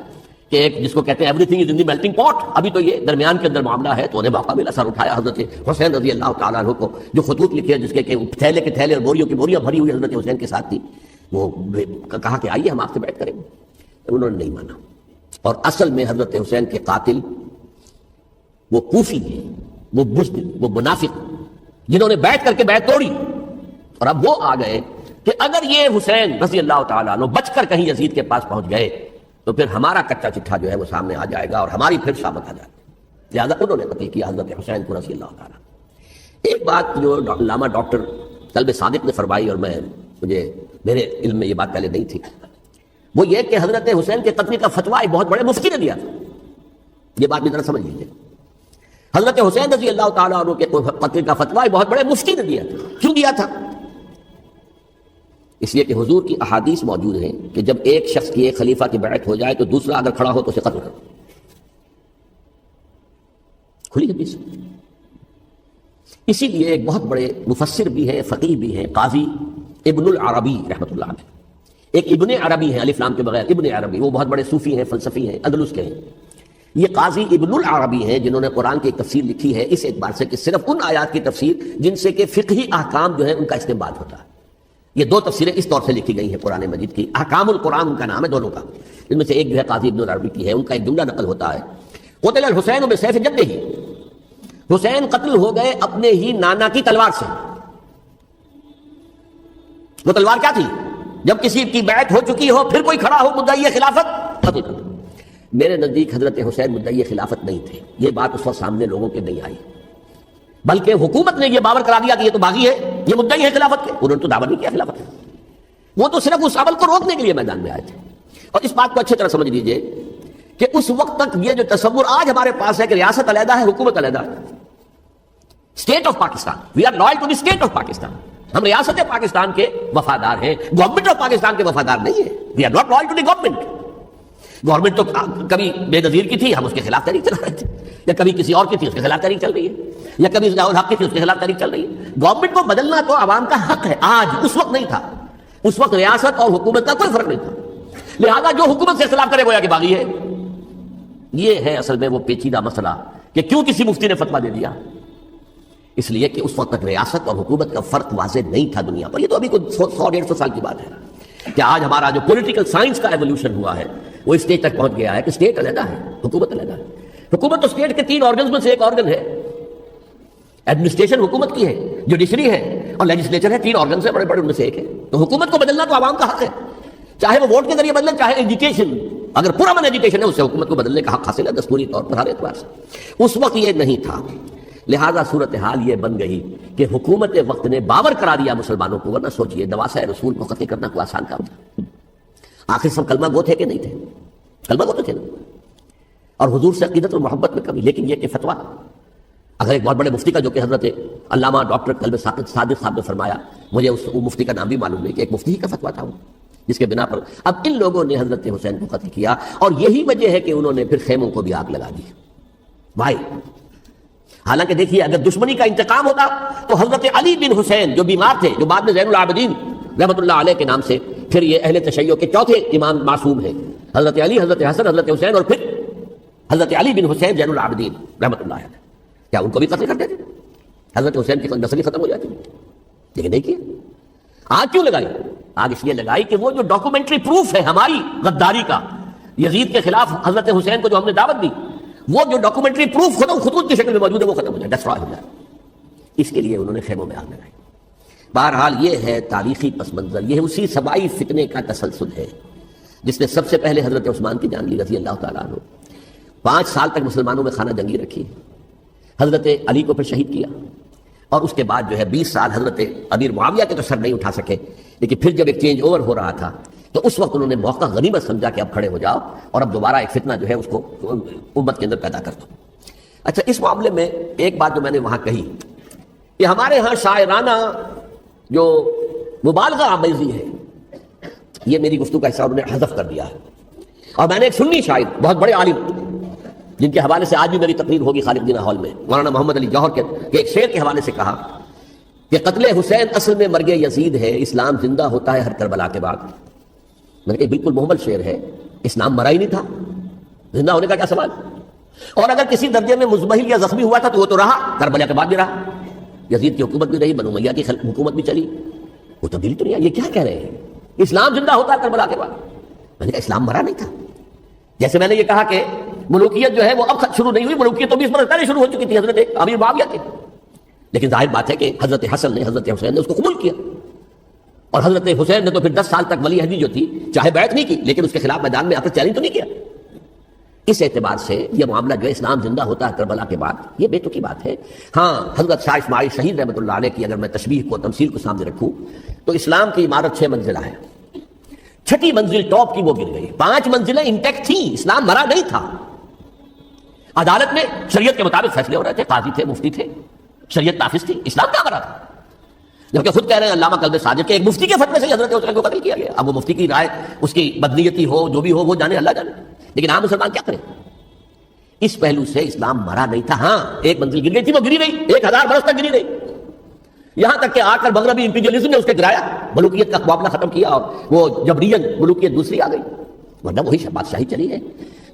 کہ ایک جس کو کہتے ہیں every thing is in the melting پاٹ، ابھی تو یہ درمیان کے اندر معاملہ ہے، تو انہیں موقع ملا سر اٹھایا حضرت حسین رضی اللہ تعالیٰ عنہ کو، جو خطوط لکھے جس کے تھیلے کے تھیلے اور بوریوں کی بوریاں بھری ہوئی حضرت حسین کے ساتھ تھی، وہ کہا کہ آئیے ہم آپ سے بیعت کریں گے. انہوں نے نہیں مانا. اور اصل میں حضرت حسین کے قاتل وہ کوفی ہیں، وہ بزدل، وہ منافق جنہوں نے بیعت کر کے بیعت توڑی. اور اب وہ آ گئے کہ اگر یہ حسین رضی اللہ تعالیٰ عنہ بچ کر کہیں یزید کے پاس پہنچ گئے تو پھر ہمارا کچا چٹھا جو ہے وہ سامنے آ جائے گا اور ہماری پھر شامت آ جائے گی. لہٰذا انہوں نے قتل کیا حضرت حسین کو رضی اللہ تعالیٰ. ایک بات جو علامہ ڈاکٹر قلب صادق نے فرمائی، اور مجھے میرے علم میں یہ بات پہلے نہیں تھی، وہ یہ کہ حضرت حسین کے قتل کا فتویٰ ایک بہت بڑے مفتی نے دیا تھا. یہ بات بھی ذرا سمجھ لیجیے. حضرت حسین رضی اللہ تعالیٰ عنہ کے قتل کا فتویٰ ایک بہت بڑے مفتی نے دیا تھا. کیوں دیا تھا؟ اس لیے کہ حضور کی احادیث موجود ہیں کہ جب ایک شخص کی ایک خلیفہ کی بیعت ہو جائے تو دوسرا اگر کھڑا ہو تو اسے قتل کرو. کھلی حدیث. اسی لیے ایک بہت بڑے مفسر بھی ہیں، فقیہ بھی ہیں، قاضی ابن العربی رحمۃ اللہ علیہ. ایک ابن عربی ہیں الف لام کے بغیر، ابن عربی، وہ بہت بڑے صوفی ہیں، فلسفی ہیں، اندلس کے ہیں. یہ قاضی ابن العربی ہیں جنہوں نے قرآن کی ایک تفسیر لکھی ہے اس اعتبار سے کہ صرف ان آیات کی تفسیر جن سے کہ فقہی احکام جو ہے ان کا استنباط ہوتا ہے. یہ 2 تفسیریں اس طور سے لکھی گئی ہیں قرآن مجید کی. احکام القرآن ان کا نام ہے دونوں کا. ان میں سے ایک جو ہے قاضی ابن العربی کی ہے. ان کا ایک جملہ نقل ہوتا ہے، قتل الحسین بسیف جدہ، حسین قتل ہو گئے اپنے ہی نانا کی تلوار سے. وہ تلوار کیا تھی؟ جب کسی کی بیعت ہو چکی ہو پھر کوئی کھڑا ہو مدعی خلافت قتل کر. میرے نزدیک حضرت حسین مدعی خلافت نہیں تھے. یہ بات اس وقت سامنے لوگوں کے نہیں آئی، بلکہ حکومت نے یہ باور کرا دیا کہ یہ تو باغی ہے، یہ مدعی ہے خلافت کے. انہوں نے تو دعویٰ نہیں کیا خلافت ہے، وہ تو صرف اس عمل کو روکنے کے لیے میدان میں آئے تھے. اور اس بات کو اچھی طرح سمجھ لیجئے کہ اس وقت تک یہ جو تصور آج ہمارے پاس ہے کہ ریاست علیحدہ ہے، حکومت علیحدہ ہے، state of Pakistan, we are loyal to the state of Pakistan, ہم ریاست پاکستان کے وفادار ہیں، گورنمنٹ آف پاکستان کے وفادار نہیں ہے. We are not loyal to the government. Government تو کبھی بے نظیر کی تھی، ہم اس کے خلاف تحریک چلا رہے تھے، یا کبھی کسی اور کی تھی اس کے خلاف تحریک چل رہی ہے، یا کبھی ضیاء الحق کی تھی اس کے خلاف تحریک چل رہی ہے. گورنمنٹ کو بدلنا تو عوام کا حق ہے آج، اس وقت نہیں تھا. اس وقت ریاست اور حکومت کا کوئی فرق نہیں تھا. لہذا جو حکومت سے اختلاف کرے گویا کہ باغی ہے. یہ ہے اصل میں وہ پیچیدہ مسئلہ کہ کیوں کسی مفتی نے فتویٰ دے دیا. اس لیے کہ اس وقت تک ریاست اور حکومت کا فرق واضح نہیں تھا دنیا پر. یہ تو ابھی کوئی 100-150 سال کی بات ہے کہ آج ہمارا جو پولیٹیکل سائنس کا ایولیوشن ہوا ہے وہ اسٹیج تک پہنچ گیا ہے کہ اسٹیٹ علیحدہ ہے، حکومت علیحدہ ہے. حکومت تو اسٹیٹ کے 3 آرگنز میں سے ایک آرگن ہے. ایڈمنسٹریشن حکومت کی ہے، جوڈیشری ہے، اور لیجسلیچر ہے. 3 آرگن سے بڑے بڑے ان میں سے ایک ہے. تو حکومت کو بدلنا تو عوام کا حق ہے، چاہے وہ ووٹ کے ذریعے بدلیں، چاہے ایجوکیشن، اگر پورا من ایجوکیشن ہے اس سے حکومت کو بدلنے کا حق حاصل ہے دستوری طور پر ہر اعتبار سے. اس وقت یہ نہیں تھا. لہذا صورتحال یہ بن گئی کہ حکومت وقت نے باور کرا دیا مسلمانوں کو. ورنہ سوچئے نواسۂ رسول کو قتل کرنا کوئی آسان کام تھا. آخر سب کلمہ گو تھے کہ نہیں تھے؟ کلمہ گو تو تھے نا، اور حضور سے عقیدت اور محبت میں کمی. لیکن یہ کہ فتویٰ اگر ایک بہت بڑے مفتی کا جو کہ حضرت علامہ ڈاکٹر قلب صادق صاحب نے فرمایا، مجھے اس مفتی کا نام بھی معلوم نہیں کہ ایک مفتی ہی کا فتویٰ تھا وہ، جس کے بنا پر اب ان لوگوں نے حضرت حسین کو قتل کیا. اور یہی وجہ ہے کہ انہوں نے پھر خیموں کو بھی آگ لگا دی. بھائی حالانکہ دیکھیے اگر دشمنی کا انتقام ہوتا تو حضرت علی بن حسین جو بیمار تھے، جو بعد میں زین العابدین رحمۃ اللہ علیہ کے نام سے پھر یہ اہل تشیع کے چوتھے امام معصوم ہیں، حضرت علی، حضرت حسن، حضرت حسین، اور پھر حضرت علی بن حسین زین العابدین رحمۃ اللہ علیہ، کیا ان کو بھی قتل کر دیتے؟ حضرت حسین کی نسل ہی ختم ہو جاتی. لیکن نہیں کیا. آگ کیوں لگائی؟ آگ اس لیے لگائی کہ وہ جو ڈاکومنٹری پروف ہے ہماری غداری کا یزید کے خلاف حضرت حسین کو جو ہم نے دعوت دی، وہ جو ڈاکومنٹری پروف خطوط کی شکل میں موجود ہے وہ ختم ہو جائے، ڈسٹرائے ہو جائے. اس کے لیے انہوں نے خیموں میں آگ لگائی. بہرحال یہ ہے تاریخی پس منظر. یہ اسی سبائی فتنے کا تسلسل ہے جس نے سب سے پہلے حضرت عثمان کی جان لی رضی اللہ تعالیٰ عنہ. 5 سال تک مسلمانوں میں خانہ جنگی رکھی، حضرت علی کو پھر شہید کیا، اور اس کے بعد جو ہے 20 سال حضرت امیر معاویہ کے تو سر نہیں اٹھا سکے، لیکن پھر جب ایک چینج اوور ہو رہا تھا تو اس وقت انہوں نے موقع غنیمت سمجھا کہ اب کھڑے ہو جاؤ اور اب دوبارہ ایک فتنہ جو ہے اس کو امت کے اندر پیدا کر دو۔ اچھا، اس معاملے میں ایک بات جو میں نے وہاں کہی کہ ہمارے ہاں شاعرانہ جو مبالغہ آمیزی ہے، یہ میری گفتگو کا حصہ انہوں نے حذف کر دیا ہے۔ اور میں نے ایک سنی شاعر، بہت بڑے عالم، جن کے حوالے سے آج بھی میری تقریر ہوگی خالد جناح ہال میں، مولانا محمد علی جوہر کے ایک شعر کے حوالے سے کہا کہ قتل حسین اصل میں مرگ یزید ہے، اسلام زندہ ہوتا ہے ہر کربلا کے بعد۔ میں نے کہا بالکل محمل شعر ہے، اسلام مرا ہی نہیں تھا، زندہ ہونے کا کیا سوال؟ اور اگر کسی درجے میں مزمحل یا زخمی ہوا تھا تو وہ تو رہا، کربلا کے بعد بھی رہا، یزید کی حکومت بھی رہی، بنو امیہ کی حکومت بھی چلی، وہ تبدیلی تو نہیں آئی۔ یہ کیا کہہ رہے ہیں؟ اسلام زندہ ہوتا ہے کربلا کے بعد؟ میں نے کہا اسلام مرا نہیں تھا۔ جیسے میں نے یہ کہا کہ ملوکیت جو ہے وہ اب شروع نہیں ہوئی، ملوکیت تو 20 برس پہلے شروع ہو چکی تھی حضرت امیر معاویہ کے، لیکن ظاہر بات ہے کہ حضرت حسن نے، حضرت حسین نے اس کو قبول کیا، اور حضرت حسین نے تو پھر 10 سال تک ولی عہدی جو تھی چاہے بیعت نہیں کی لیکن اس کے خلاف میدان میں آ کر چیلنج تو نہیں کیا۔ اس اعتبار سے یہ معاملہ جو ہے اسلام زندہ ہوتا ہے کربلا کے بعد، یہ بے تکی بات ہے۔ ہاں، حضرت شاہ اسماعیل شہید رحمۃ اللہ علیہ کی اگر میں تشبیہ کو، تمثیل کو سامنے رکھوں تو اسلام کی عمارت 6 منزلہ ہے، 6ٹی منزل ٹاپ کی وہ گر گئی، 5 منزلیں انٹیکٹ تھیں، اسلام مرا نہیں تھا۔ عدالت میں شریعت کے مطابق فیصلے ہو رہے تھے، قاضی تھے، مفتی تھے، شریعت نافذ تھی، اسلام کیا مرا تھا؟ جبکہ خود کہہ رہے ہیں علامہ کلب صادق کے ایک مفتی کے فتوے سے حضرت حسین کو قتل کیا گیا۔ اب وہ مفتی کی رائے، اس کی بدنیتی ہو، جو بھی ہو، وہ جانے، اللہ جانے، لیکن عام مسلمان کیا کریں؟ اس پہلو سے اسلام مرا نہیں تھا۔ ہاں، ایک منزل گر گئی تھی، وہ گری نہیں، 1000 برس تک گری نہیں، یہاں تک کہ آ کر مغربی امپیریلزم نے اس کے گرایا، ملوکیت کا معاملہ ختم کیا اور وہ جبرین ملوکیت دوسری آ گئی، ورنہ وہی بادشاہی چلی ہے۔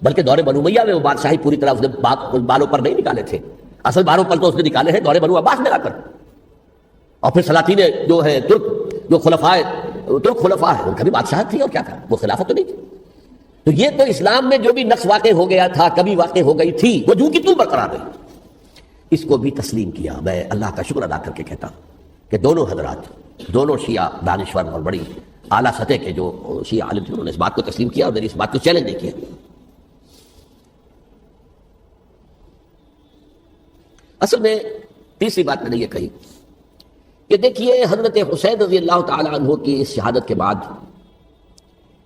بلکہ دور بنو امیہ میں وہ بادشاہی پوری طرح اس نے بالوں پر نہیں نکالے تھے، اصل بالوں پر تو اس نے نکالے ہیں دور بنو عباس میں آ کر، اور پھر سلاطین جو ہے ترک، جو ترک خلفاء ہیں، ان کا بھی بادشاہت تھی اور کیا تھا، وہ خلافت تو نہیں تھی۔ تو یہ تو اسلام میں جو بھی نقص واقع ہو گیا تھا، کبھی واقع ہو گئی تھی، وہ جو کی توں برقرار رہی، اس کو بھی تسلیم کیا۔ میں اللہ کا شکر ادا کر کے کہتا ہوں کہ دونوں حضرات، دونوں شیعہ دانشور اور بڑی اعلیٰ سطح کے جو شیعہ عالم تھے، انہوں نے اس بات کو تسلیم کیا اور میری اس بات کو چیلنج نہیں کیا۔ اصل میں تیسری بات میں نے یہ کہی کہ دیکھیے حضرت حسین رضی اللہ تعالیٰ عنہ کی اس شہادت کے بعد،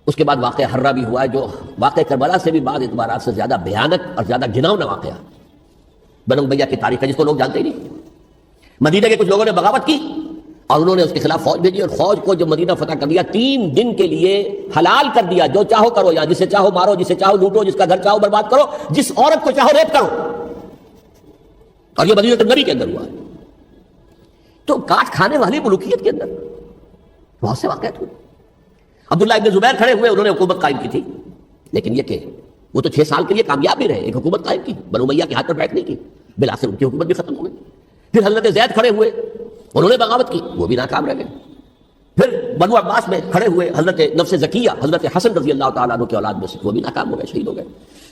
اس کے بعد واقعہ حرہ بھی ہوا ہے، جو واقعہ کربلا سے بھی بعض اعتبارات سے زیادہ بھیانک اور زیادہ گھناؤنا واقعہ بنو امیہ کی تاریخ ہے، جس کو لوگ جانتے ہی نہیں۔ مدینہ کے کچھ لوگوں نے بغاوت کی اور انہوں نے اس کے خلاف فوج بھیجی، اور فوج کو جب مدینہ فتح کر دیا، 3 دن کے لیے حلال کر دیا، جو چاہو کرو، یا جسے چاہو مارو، جسے چاہو لوٹو، جس کا گھر چاہو برباد کرو، جس عورت کو چاہو ریپ کرو، اور یہ مدینہ النبی کے اندر ہوا۔ تو کاٹ کھانے والی ملوکیت کے اندر بہت سے واقعات ہوئے۔ عبداللہ ابن زبیر کھڑے ہوئے، انہوں نے حکومت قائم کی تھی، لیکن یہ کہ وہ تو 6 سال کے لیے کامیاب بھی رہے، ایک حکومت قائم کی، بنو امیہ کے ہاتھ پر بیٹھ نہیں کی، بالآخر ان کی حکومت بھی ختم ہو گئی۔ پھر حضرت زید کھڑے ہوئے، انہوں نے بغاوت کی، وہ بھی ناکام رہ گئے۔ پھر بنو عباس میں کھڑے ہوئے حضرت نفس زکیہ، حضرت حسن رضی اللہ تعالیٰ عنہ کے اولاد میں سے، وہ بھی ناکام ہو گئے، شہید ہو گئے۔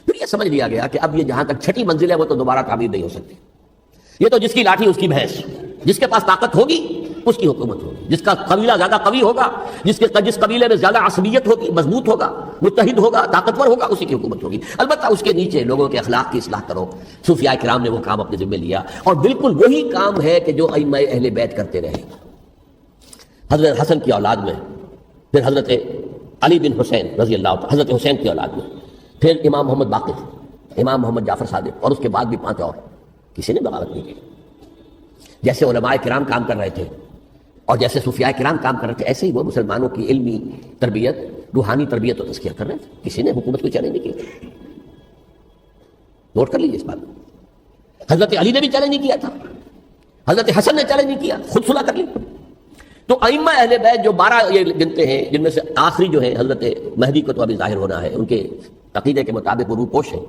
پھر یہ سمجھ لیا گیا کہ اب یہ جہاں تک 6ٹی منزل ہے وہ تو دوبارہ تعمیر نہیں ہو سکتی، یہ تو جس کی لاٹھی اس کی بھینس، جس کے پاس طاقت ہوگی اس کی حکومت ہوگی، جس کا قبیلہ زیادہ قوی ہوگا، جس قبیلے میں زیادہ عصبیت ہوگی، مضبوط ہوگا، متحد ہوگا، طاقتور ہوگا، اسی کی حکومت ہوگی۔ البتہ اس کے نیچے لوگوں کے اخلاق کی اصلاح کرو۔ صوفیاء کرام نے وہ کام اپنے ذمہ لیا، اور بالکل وہی کام ہے کہ جو ائمہ اہل بیت کرتے رہے۔ حضرت حسن کی اولاد میں، پھر حضرت علی بن حسین رضی اللہ عنہ، حضرت حسین کی اولاد میں، پھر امام محمد باقر، امام محمد جعفر صادق، اور اس کے بعد بھی 5 اور، کسی نے بغاوت نہیں کی۔ جیسے علماء کرام کام کر رہے تھے اور جیسے صوفیاء کرام کام کر رہے تھے، ایسے ہی وہ مسلمانوں کی علمی تربیت، روحانی تربیت و تزکیہ کر رہے تھے، کسی نے حکومت کو چیلنج نہیں کیا۔ نوٹ کر لیجیے اس بات کو۔ حضرت علی نے بھی چیلنج نہیں کیا تھا، حضرت حسن نے چیلنج نہیں کیا، خود صلح کر لی۔ تو ائمہ اہل بیت جو 12 یہ گنتے ہیں، جن میں سے آخری جو ہے حضرت مہدی کو تو ابھی ظاہر ہونا ہے، ان کے عقیدے کے مطابق وہ روپوش ہیں،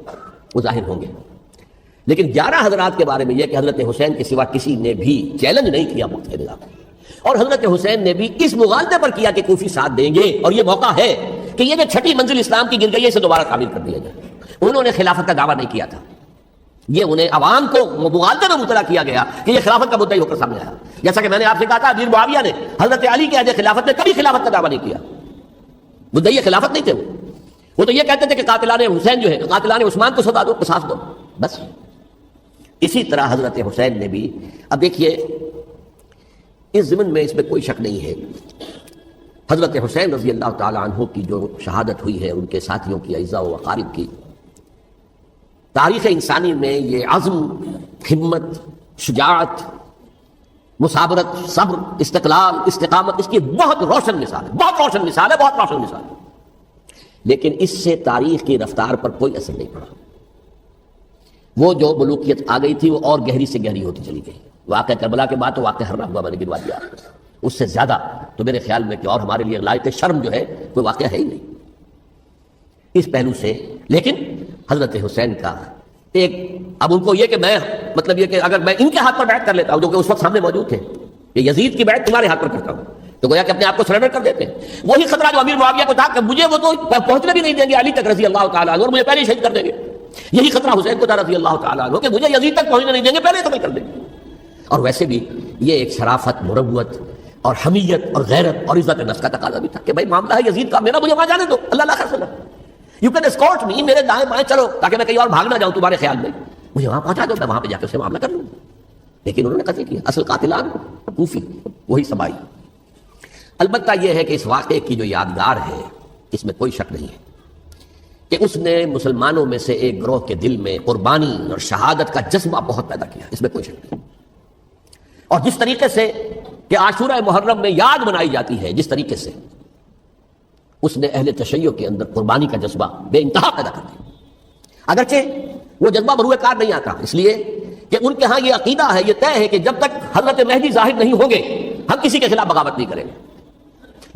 وہ ظاہر ہوں گے، لیکن 11 حضرات کے بارے میں یہ کہ حضرت حسین کے سوا کسی نے بھی چیلنج نہیں کیا مقتدیٰ، اور حضرت حسین نے بھی اس مغالطے پر کیا کہ کوفی ساتھ دیں گے، اور یہ موقع ہے کہ یہ جو 6ٹی منزل اسلام کی گر گئی ہے، اسے دوبارہ تعمیر کر دیا جائے۔ انہوں نے خلافت کا دعویٰ نہیں کیا تھا، یہ انہیں عوام کو مغالطے میں مبتلا کیا گیا کہ یہ خلافت کا مدعی ہو کر سامنے آیا۔ جیسا کہ میں نے آپ سے کہا تھا، امیر معاویہ نے حضرت علی کے عہد خلافت میں کبھی خلافت کا دعویٰ نہیں کیا، مدعی خلافت نہیں تھے وہ۔ وہ تو یہ کہتے تھے کہ قاتلان حسین جو ہے قاتلان عثمان کو سزا دو، قصاص دو، بس۔ اسی طرح حضرت حسین نے بھی، اب دیکھیے اس ضمن میں اس میں کوئی شک نہیں ہے، حضرت حسین رضی اللہ تعالیٰ عنہ کی جو شہادت ہوئی ہے، ان کے ساتھیوں کی، اعزاء و اقارب کی، تاریخ انسانی میں یہ عزم، ہمت، شجاعت، مثابرت، صبر، استقلال، استقامت، اس کی بہت روشن مثال ہے، بہت روشن مثال ہے، بہت روشن مثال ہے۔ لیکن اس سے تاریخ کی رفتار پر کوئی اثر نہیں پڑا۔ وہ جو ملوکیت آ گئی تھی وہ اور گہری سے گہری ہوتی چلی گئی۔ واقعہ کربلا کے بعد تو واقعہ ہر ہوا میں نے گنوا دیا، اس سے زیادہ تو میرے خیال میں کہ اور ہمارے لیے لائق شرم جو ہے کوئی واقعہ ہے ہی نہیں اس پہلو سے۔ لیکن حضرت حسین کا ایک، اب ان کو یہ کہ میں مطلب یہ کہ اگر میں ان کے ہاتھ پر بیعت کر لیتا ہوں جو کہ اس وقت سامنے موجود تھے کہ یزید کی بیعت تمہارے ہاتھ پر کرتا ہوں، تو گویا کہ اپنے آپ کو سرنڈر کر دیتے ہیں۔ وہی خطرہ جو امیر معاویہ کو تھا کہ مجھے وہ تو پہنچنے بھی نہیں دیں گے علی تک رضی اللہ تعالیٰ عنہ، اور مجھے پہلے ہی شہید کر دیں گے۔ یہی خطرہ حسین کو تھا رضی اللہ تعالیٰ عنہ کہ مجھے یزید تک پہنچنے نہیں دیں گے، پہلے قتل کر دیں گے۔ اور ویسے بھی یہ ایک شرافت، مروت اور حمیت اور غیرت اور عزت نفس کا تقاضا بھی تھا کہ بھائی معاملہ ہے یزید کا، میرا مجھے وہاں جانے دو، اللہ لا خیر یو کین اسکورٹ می، میرے دائیں بائیں چلو تاکہ میں کہیں اور بھاگ نہ جاؤں تمہارے خیال میں، مجھے وہاں پہنچا دو، میں وہاں پہ جا کے اسے معاملہ کر لوں۔ لیکن انہوں نے قتل کیا، اصل قاتلان کوفی وہی سبائی۔ البتہ یہ ہے کہ اس واقعے کی جو یادگار ہے اس میں کوئی شک نہیں ہے کہ اس نے مسلمانوں میں سے ایک گروہ کے دل میں قربانی اور شہادت کا جذبہ بہت پیدا کیا، اس میں کوئی شک نہیں۔ اور جس طریقے سے کہ عاشورہ محرم میں یاد منائی جاتی ہے، جس طریقے سے اس نے اہل تشیع کے اندر قربانی کا جذبہ بے انتہا پیدا کر دیا۔ اگرچہ وہ جذبہ بروئے کار نہیں آتا، اس لیے کہ ان کے ہاں یہ عقیدہ ہے، یہ طے ہے کہ جب تک حضرت مہدی ظاہر نہیں ہوں گے ہم کسی کے خلاف بغاوت نہیں کریں گے۔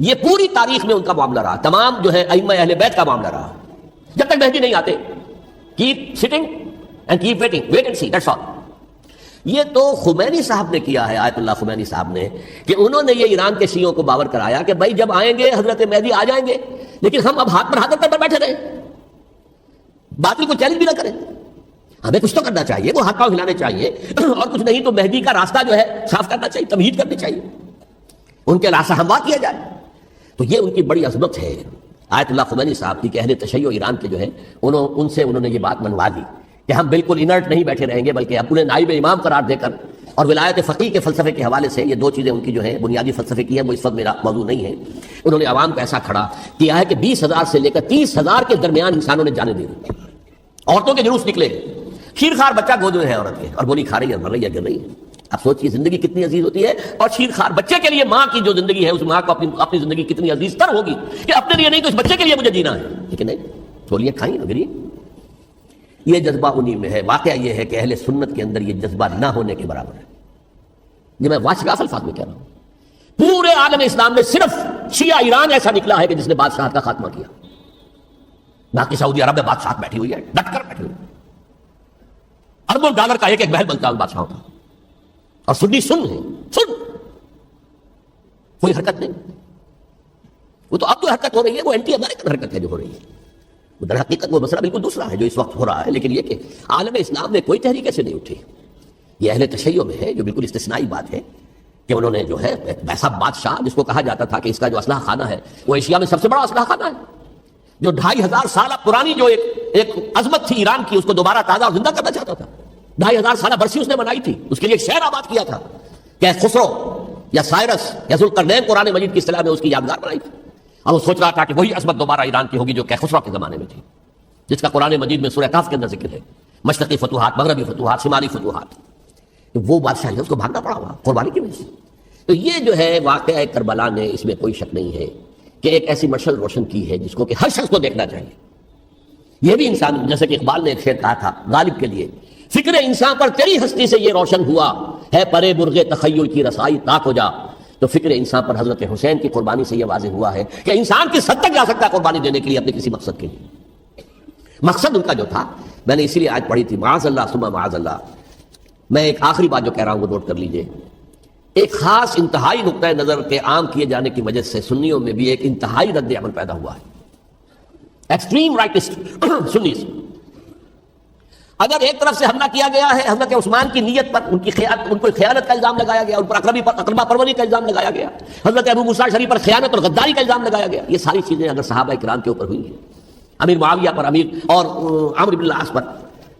یہ پوری تاریخ میں ان کا معاملہ رہا، تمام جو ہے ائمہ اہل بیت کا معاملہ رہا، جب تک مہدی نہیں آتے keep sitting and keep waiting, wait and see, that's all. یہ تو خمینی صاحب نے کیا ہے، آیت اللہ خمینی صاحب نے، کہ انہوں نے یہ ایران کے شیعوں کو باور کرایا کہ بھائی جب آئیں گے حضرت مہدی آ جائیں گے، لیکن ہم اب ہاتھ پر ہاتھ کر بیٹھے رہیں، باطل کو چیلنج بھی نہ کریں، ہمیں کچھ تو کرنا چاہیے، وہ ہاتھ پاؤں ہلانے چاہیے، اور کچھ نہیں تو مہدی کا راستہ جو ہے صاف کرنا چاہیے، تمہید کرنی چاہیے، ان کے راستہ ہموار کیا جائے۔ تو یہ ان کی بڑی عظمت ہے آیت اللہ خمینی صاحب کی کہ اہل تشیع ایران کے جو ہے ان سے انہوں نے یہ بات منوا لی کہ ہم بالکل انرٹ نہیں بیٹھے رہیں گے، بلکہ انہیں نائب امام قرار دے کر، اور ولایت فقیہ کے فلسفے کے حوالے سے، یہ دو چیزیں ان کی جو ہیں بنیادی فلسفے کی ہیں، وہ اس وقت میرا موضوع نہیں ہے، انہوں نے عوام کو ایسا کھڑا کیا ہے کہ 20,000 سے لے کر 30,000 کے درمیان انسانوں نے جانے دی، عورتوں کے جلوس نکلے، شیرخوار بچہ گود میں ہے عورت کے، اور گولی کھا رہی ہے، مر رہی ہے، گر رہی ہے۔ اب سوچیے زندگی کتنی عزیز ہوتی ہے، اور شیرخوار بچے کے لیے ماں کی جو زندگی ہے، اس ماں کو اپنی زندگی کتنی عزیز تر ہوگی کہ اپنے لیے نہیں تو اس بچے کے لیے مجھے جینا ہے، لیکن نہیں، گولیاں کھائیں گری۔ یہ جذبہ انہی میں ہے۔ واقعہ یہ ہے کہ اہل سنت کے اندر یہ جذبہ نہ ہونے کے برابر ہے، یہ میں واشگاف الفاظ میں کہہ رہا ہوں۔ پورے عالم اسلام میں صرف شیعہ ایران ایسا نکلا ہے کہ جس نے بادشاہت کا خاتمہ کیا، باقی سعودی عرب میں بادشاہت بیٹھی ہوئی ہے، ڈٹ کر بیٹھی ہوئی ہے، اربوں ڈالر کا ایک ایک محل بنتا ہے بادشاہوں کا، اور سنی سن کوئی حرکت نہیں۔ وہ تو اب جو حرکت ہو رہی ہے وہ اینٹی امریکن حرکت ہے جو ہو رہی ہے، وہ در حقیقت وہ مسئلہ بالکل دوسرا ہے جو اس وقت ہو رہا ہے، لیکن یہ کہ عالم اسلام میں کوئی تحریک ایسے نہیں اٹھی۔ یہ اہل تشیع میں ہے، جو بالکل استثنائی بات ہے کہ انہوں نے جو ہے ایسا بادشاہ جس کو کہا جاتا تھا کہ اس کا جو اسلحہ خانہ ہے وہ ایشیا میں سب سے بڑا اسلحہ خانہ ہے، جو 2500 سالہ پرانی جو ایک عظمت تھی ایران کی، اس کو دوبارہ تازہ اور زندہ کرنا چاہتا تھا۔ 2500 سالہ برسی اس نے منائی تھی، اس کے لیے ایک شہر آباد کیا تھا کہ خسرو یا سائرس یا ذوالقرنین قرآن مجید کی اصطلاح میں اس کی یادگار بنائی تھی، اور وہ سوچ رہا تھا کہ وہی عظمت دوبارہ ایران کی ہوگی جو کہ خسرو کے زمانے میں تھی، جس کا قرآن مجید میں سورہ کہف کے اندر ذکر ہے، مشرقی فتوحات، مغربی فتوحات، شمالی فتوحات۔ وہ بادشاہ ہے، اس کو بھاگنا پڑا ہوا قربانی کی وجہ سے۔ تو یہ جو ہے واقعہ کربلا نے، اس میں کوئی شک نہیں ہے کہ ایک ایسی مشعل روشن کی ہے جس کو کہ ہر شخص کو دیکھنا چاہیے۔ یہ بھی انسان، جیسے کہ اقبال نے ایک شعر کہا تھا غالب کے لیے، فکر انسان پر تیری ہستی سے یہ روشن ہوا ہے، پرے برغ تخیل کی رسائی طاق ہو جا۔ تو فکر انسان پر حضرت حسین کی قربانی سے یہ واضح ہوا ہے کہ انسان کس حد تک جا سکتا ہے قربانی دینے کے لیے اپنے کسی مقصد کے لیے۔ مقصد ان کا جو تھا، میں نے اسی لیے آج پڑھی تھی، معاذ اللہ ثم معاذ اللہ۔ میں ایک آخری بات جو کہہ رہا ہوں وہ نوٹ کر لیجئے، ایک خاص انتہائی نقطۂ نظر کے عام کیے جانے کی وجہ سے سنیوں میں بھی ایک انتہائی رد عمل پیدا ہوا ہے، ایکسٹریم رائٹسٹ سنیز۔ اگر ایک طرف سے حملہ کیا گیا ہے حضرت عثمان کی نیت پر، ان کو خیانت کا الزام لگایا گیا، ان پر اقربا پروری کا الزام لگایا گیا، حضرت ابو موسیٰ شریف پر خیانت اور غداری کا الزام لگایا گیا، یہ ساری چیزیں اگر صحابہ کرام کے اوپر ہوئی ہیں امیر معاویہ پر امیر اور عمرو بن العاص پر.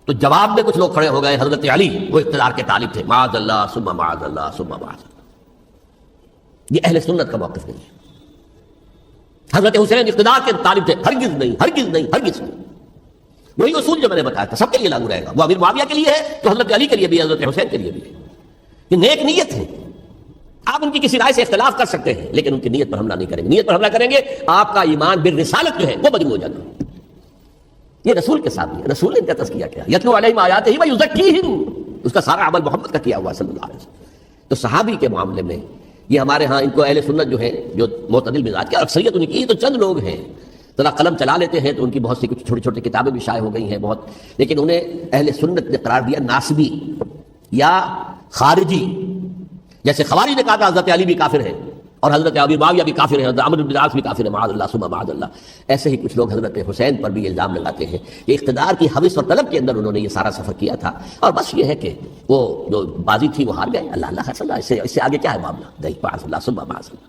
تو جواب میں کچھ لوگ کھڑے ہو گئے. حضرت علی وہ اقتدار کے طالب تھے، معاذ اللہ ثم معاذ اللہ ثم معاذ اللہ. یہ اہل سنت کا موقف نہیں ہے. حضرت حسین اقتدار کے طالب تھے، ہرگز نہیں ہرگز نہیں ہرگز نہیں. وہی اصول جو میں نے بتایا تھا سب کے لیے لاگو رہے گا. وہ امیر معاویہ کے لیے ہے تو حضرت علی کے لیے بھی، حضرت حسین کے لیے بھی ہے. یہ نیک نیت ہے. آپ ان کی کسی رائے سے اختلاف کر سکتے ہیں لیکن ان کی نیت پر حملہ نہیں کریں گے. نیت پر حملہ کریں گے آپ کا ایمان بالرسالت جو ہے وہ مجروح ہو جاتا ہے. یہ رسول کے ساتھ بھی ہے. رسول نے ان کا تذکیہ کیا، یتلو علیہم آیاتہ ویزکیہم، اس کا سارا عمل محمد کا کیا ہوا صلی اللہ علیہ وسلم. تو صحابی کے معاملے میں یہ ہمارے ہاں ان کو اہل سنت جو ہے جو معتدل مزاج کے، اکثریت ان کی تو چند لوگ ہیں ذرا قلم چلا لیتے ہیں تو ان کی بہت سی کچھ چھوٹی چھوٹی کتابیں بھی شائع ہو گئی ہیں بہت، لیکن انہیں اہل سنت نے قرار دیا ناسبی یا خارجی. جیسے خوارج نے کہا تھا حضرت علی بھی کافر ہے اور حضرت ابی معاویہ بھی کافر ہے، حضرت عمرو بن العاص بھی کافر ہے، معاذ اللہ ثم معاذ اللہ. ایسے ہی کچھ لوگ حضرت حسین پر بھی الزام لگاتے ہیں کہ اقتدار کی حوث اور طلب کے اندر انہوں نے یہ سارا سفر کیا تھا اور بس یہ ہے کہ وہ جو بازی تھی وہ ہار گئے. اللہ اللہ صلی اللہ، اس سے آگے کیا ہے معاملہ؟ نہیں، معاذ اللہ ثم معاذ اللہ.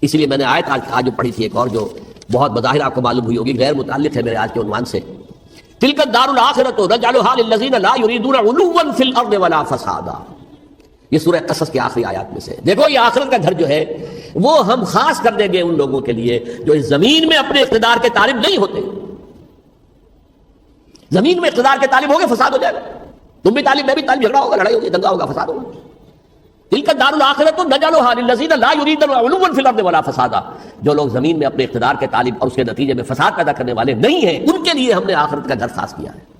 اس لیے میں نے آیت آج جو پڑھی تھی ایک اور جو بہت بظاہر آپ کو معلوم ہوئی ہوگی، غیر متعلق ہے میرے آج کے عنوان سے، تلک الدار الآخرۃ نجعلھا للذین لا یریدون علوا فی الارض ولا فسادا. یہ سورہ قصص کی آخری آیات میں سے. دیکھو یہ آخرت کا گھر جو ہے وہ ہم خاص کر دیں گے ان لوگوں کے لیے جو اس زمین میں اپنے اقتدار کے طالب نہیں ہوتے. زمین میں اقتدار کے طالب ہوگے فساد ہو جائے گا. تم بھی طالب، میں بھی طالب، جھگڑا ہوگا، لڑائی ہوگی، دنگا ہوگا، فساد ہوگا. تلک الدار الآخرۃ نجعلھا للذین لا یریدون علوا فی الارض ولا فسادا. جو لوگ زمین میں اپنے اقتدار کے طالب اور اس کے نتیجے میں فساد پیدا کرنے والے نہیں ہیں ان کے لیے ہم نے آخرت کا گھر خاص کیا ہے.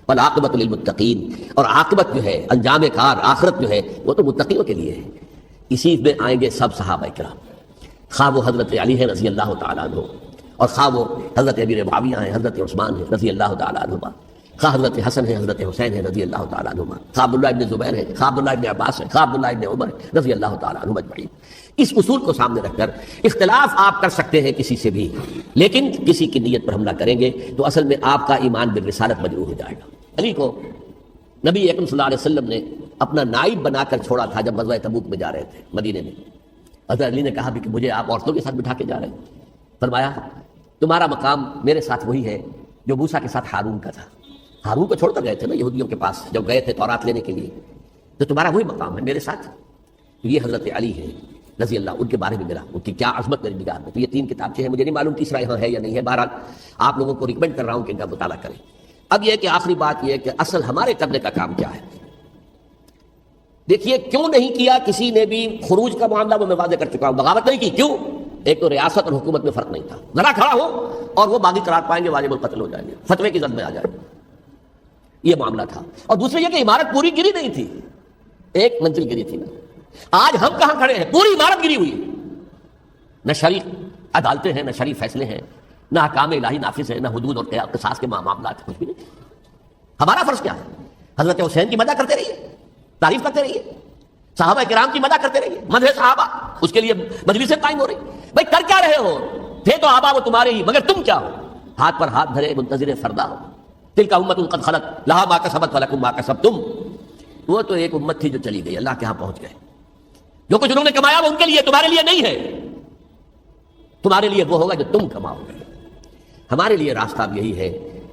والعاقبۃ للمتقین، اور عاقبت جو ہے انجام کار آخرت جو ہے وہ تو متقیوں کے لیے ہے. اسی میں آئیں گے سب صحابہ کرام، خواہ وہ حضرت علی ہے رضی اللہ تعالیٰ عنہ، اور خواہ وہ حضرت امیر معاویہ ہیں، حضرت عثمان ہیں رضی اللہ تعالیٰ عنہما، خواہ حضرت حسن ہے، حضرت حسین ہے رضی اللہ تعالیٰ عنہما، خواہ عبداللہ ابن زبیر ہے، خواہ عبداللہ ابن عباس ہے، خواہ عبداللہ ابن عمر ہے رضی اللہ تعالیٰ عنہم اجمعین. اس اصول کو سامنے رکھ کر اختلاف آپ کر سکتے ہیں کسی سے بھی، لیکن کسی کی نیت پر حملہ کریں گے تو اصل میں آپ کا ایمان بالرسالت مجروح ہو جائے گا. علی کو نبی اکرم صلی اللہ علیہ وسلم نے اپنا نائب بنا کر چھوڑا تھا جب غزوہ تبوک میں جا رہے تھے مدینے میں. حضرت علی نے کہا بھی کہ مجھے آپ عورتوں کے ساتھ بٹھا کے جا رہے ہیں. فرمایا تمہارا مقام میرے ساتھ وہی ہے جو موسیٰ کے ساتھ ہارون کا تھا. ہارون کو چھوڑ کر گئے تھے نا یہودیوں کے پاس جب گئے تھے تورات لینے کے لیے، تو تمہارا وہی مقام ہے میرے ساتھ. تو یہ حضرت علی ہے رضی اللہ، ان کے بارے میں میرا ان کی کیا عظمت میری نگاہ میں. تو یہ 3 کتابیں ہیں، مجھے نہیں معلوم تیسرا یہاں ہے یا نہیں ہے. بہرحال آپ لوگوں کو ریکمینڈ کر رہا ہوں کہ ان کا مطالعہ کریں. اب یہ کہ آخری بات یہ کہ اصل ہمارے کرنے کا کام کیا ہے. دیکھیے کیوں نہیں کیا کسی نے بھی خروج کا معاملہ وہ میں واضح کر چکا ہوں، بغاوت نہیں کی. کیوں؟ ایک تو ریاست اور حکومت میں فرق نہیں تھا. ذرا کھڑا ہو اور وہ باغی قرار پائیں گے، واجب القتل ہو جائیں گے، فتوے کی زد میں آ جائیں گے. یہ معاملہ تھا. اور دوسرے یہ کہ عمارت پوری گری نہیں تھی، ایک منزل گری تھی نا. آج ہم کہاں کھڑے ہیں؟ پوری عمارت گری ہوئی. نہ شرعی عدالتیں ہیں، نہ شرعی فیصلے ہیں، نہ احکام الہی نافذ ہے، نہ حدود اور قصاص کے معاملات، کچھ بھی نہیں. ہمارا فرض کیا ہے؟ حضرت حسین کی مدح کرتے رہیے، تعریف کرتے رہیے، صحابہ کرام کی مدح کرتے رہیے، مدح صحابہ اس کے لیے مجلسیں قائم ہو رہی. بھائی کر کیا رہے ہو؟ تھے تو آبا وہ تمہارے ہی، مگر تم کیا ہو؟ ہاتھ پر ہاتھ دھرے منتظر فردا ہو. تلک امۃ قد خلت لہا ما کسبت ولکم ما کسبتم. وہ تو ایک امت تھی جو چلی گئی، اللہ کے ہاں پہنچ گئے. جو کچھ انہوں نے کمایا وہ ان کے لیے، تمہارے لیے نہیں ہے. تمہارے لیے وہ ہوگا جو تم کماؤ گے. ہمارے لیے راستہ اب یہی ہے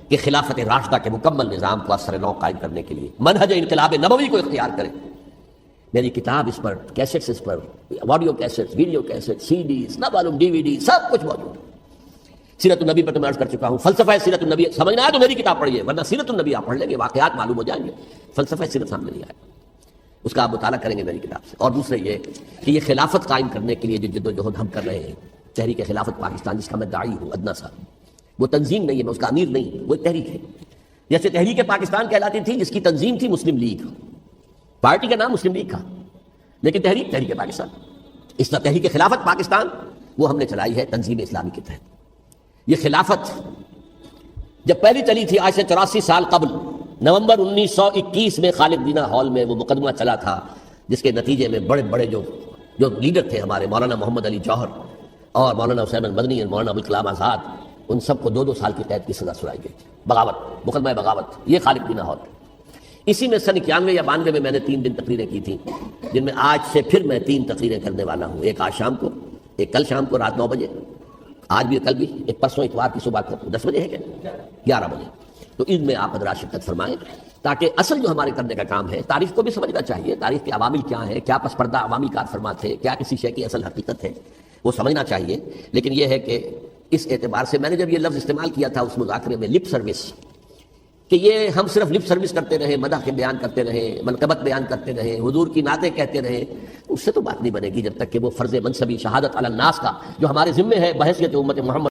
کہ خلافت راشدہ کے مکمل نظام کو اثر نو قائم کرنے کے لیے منہج انقلاب نبوی کو اختیار کریں. میری کتاب اس پر، کیسٹس اس پر، آڈیو کیسٹس، ویڈیو کیسٹس، سی ڈیز، نہ معلوم ڈی وی ڈی، سب کچھ موجود ہے. سیرت النبی پر تو میں عرض کر چکا ہوں. فلسفہ سیرت النبی سمجھنا ہے تو میری کتاب پڑھیے، ورنہ سیرت النبی آپ پڑھ لیں گے، واقعات معلوم ہو جائیں گے، فلسفہ سیرت سامنے نہیں آئے. اس کا آپ مطالعہ کریں گے میری کتاب سے. اور دوسرے یہ کہ یہ خلافت قائم کرنے کے لیے جو جد و جہد ہم کر رہے ہیں، تحریک خلافت پاکستان جس کا میں داعی ہوں ادنا سا، وہ تنظیم نہیں ہے، میں اس کا امیر نہیں، وہ ایک تحریک ہے. جیسے تحریک پاکستان کہلاتی تھی جس کی تنظیم تھی مسلم لیگ، پارٹی کا نام مسلم لیگ تھا، لیکن تحریک پاکستان. اس طرح تحریک خلافت پاکستان وہ ہم نے چلائی ہے تنظیم اسلامی کے تحت. یہ خلافت جب پہلی چلی تھی آج سے 84 سال قبل، نومبر 1921 میں خالد دینا ہال میں وہ مقدمہ چلا تھا، جس کے نتیجے میں بڑے بڑے جو لیڈر تھے ہمارے، مولانا محمد علی جوہر اور مولانا حسین المدنی اور مولانا ابوالکلام آزاد، ان سب کو 2 سال کی قید کی سزا سنائی گئی تھی. بغاوت، مقدمہ بغاوت، یہ خالد دینا ہال. اسی میں سن 91 یا 92 میں نے 3 دن تقریریں کی تھیں، جن میں آج سے پھر میں 3 تقریریں کرنے والا ہوں. ایک آج شام کو، ایک کل شام کو رات 9 بجے آج بھی کل بھی ایک پرسوں اتوار کی صبح کو 10 بجے ہے کیا 11 بجے، تو عید میں آپ حضرات شرکت فرمائیں، تاکہ اصل جو ہمارے کرنے کا کام ہے، تاریخ کو بھی سمجھنا چاہیے، تاریخ کے عوامل کیا ہیں، کیا پس پردہ عوامی کار فرما تھے، کیا کسی شے کی اصل حقیقت ہے، وہ سمجھنا چاہیے۔ لیکن یہ ہے کہ اس اعتبار سے میں نے جب یہ لفظ استعمال کیا تھا اس مذاکرے میں، لپ سروس، کہ یہ ہم صرف لپ سروس کرتے رہے، مدح کے بیان کرتے رہے، منقبت بیان کرتے رہے، حضور کی نعتیں کہتے رہے، اس سے تو بات نہیں بنے گی جب تک کہ وہ فرض منصبی شہادت علی الناس کا جو ہمارے ذمے ہے بحیثیت امت محمد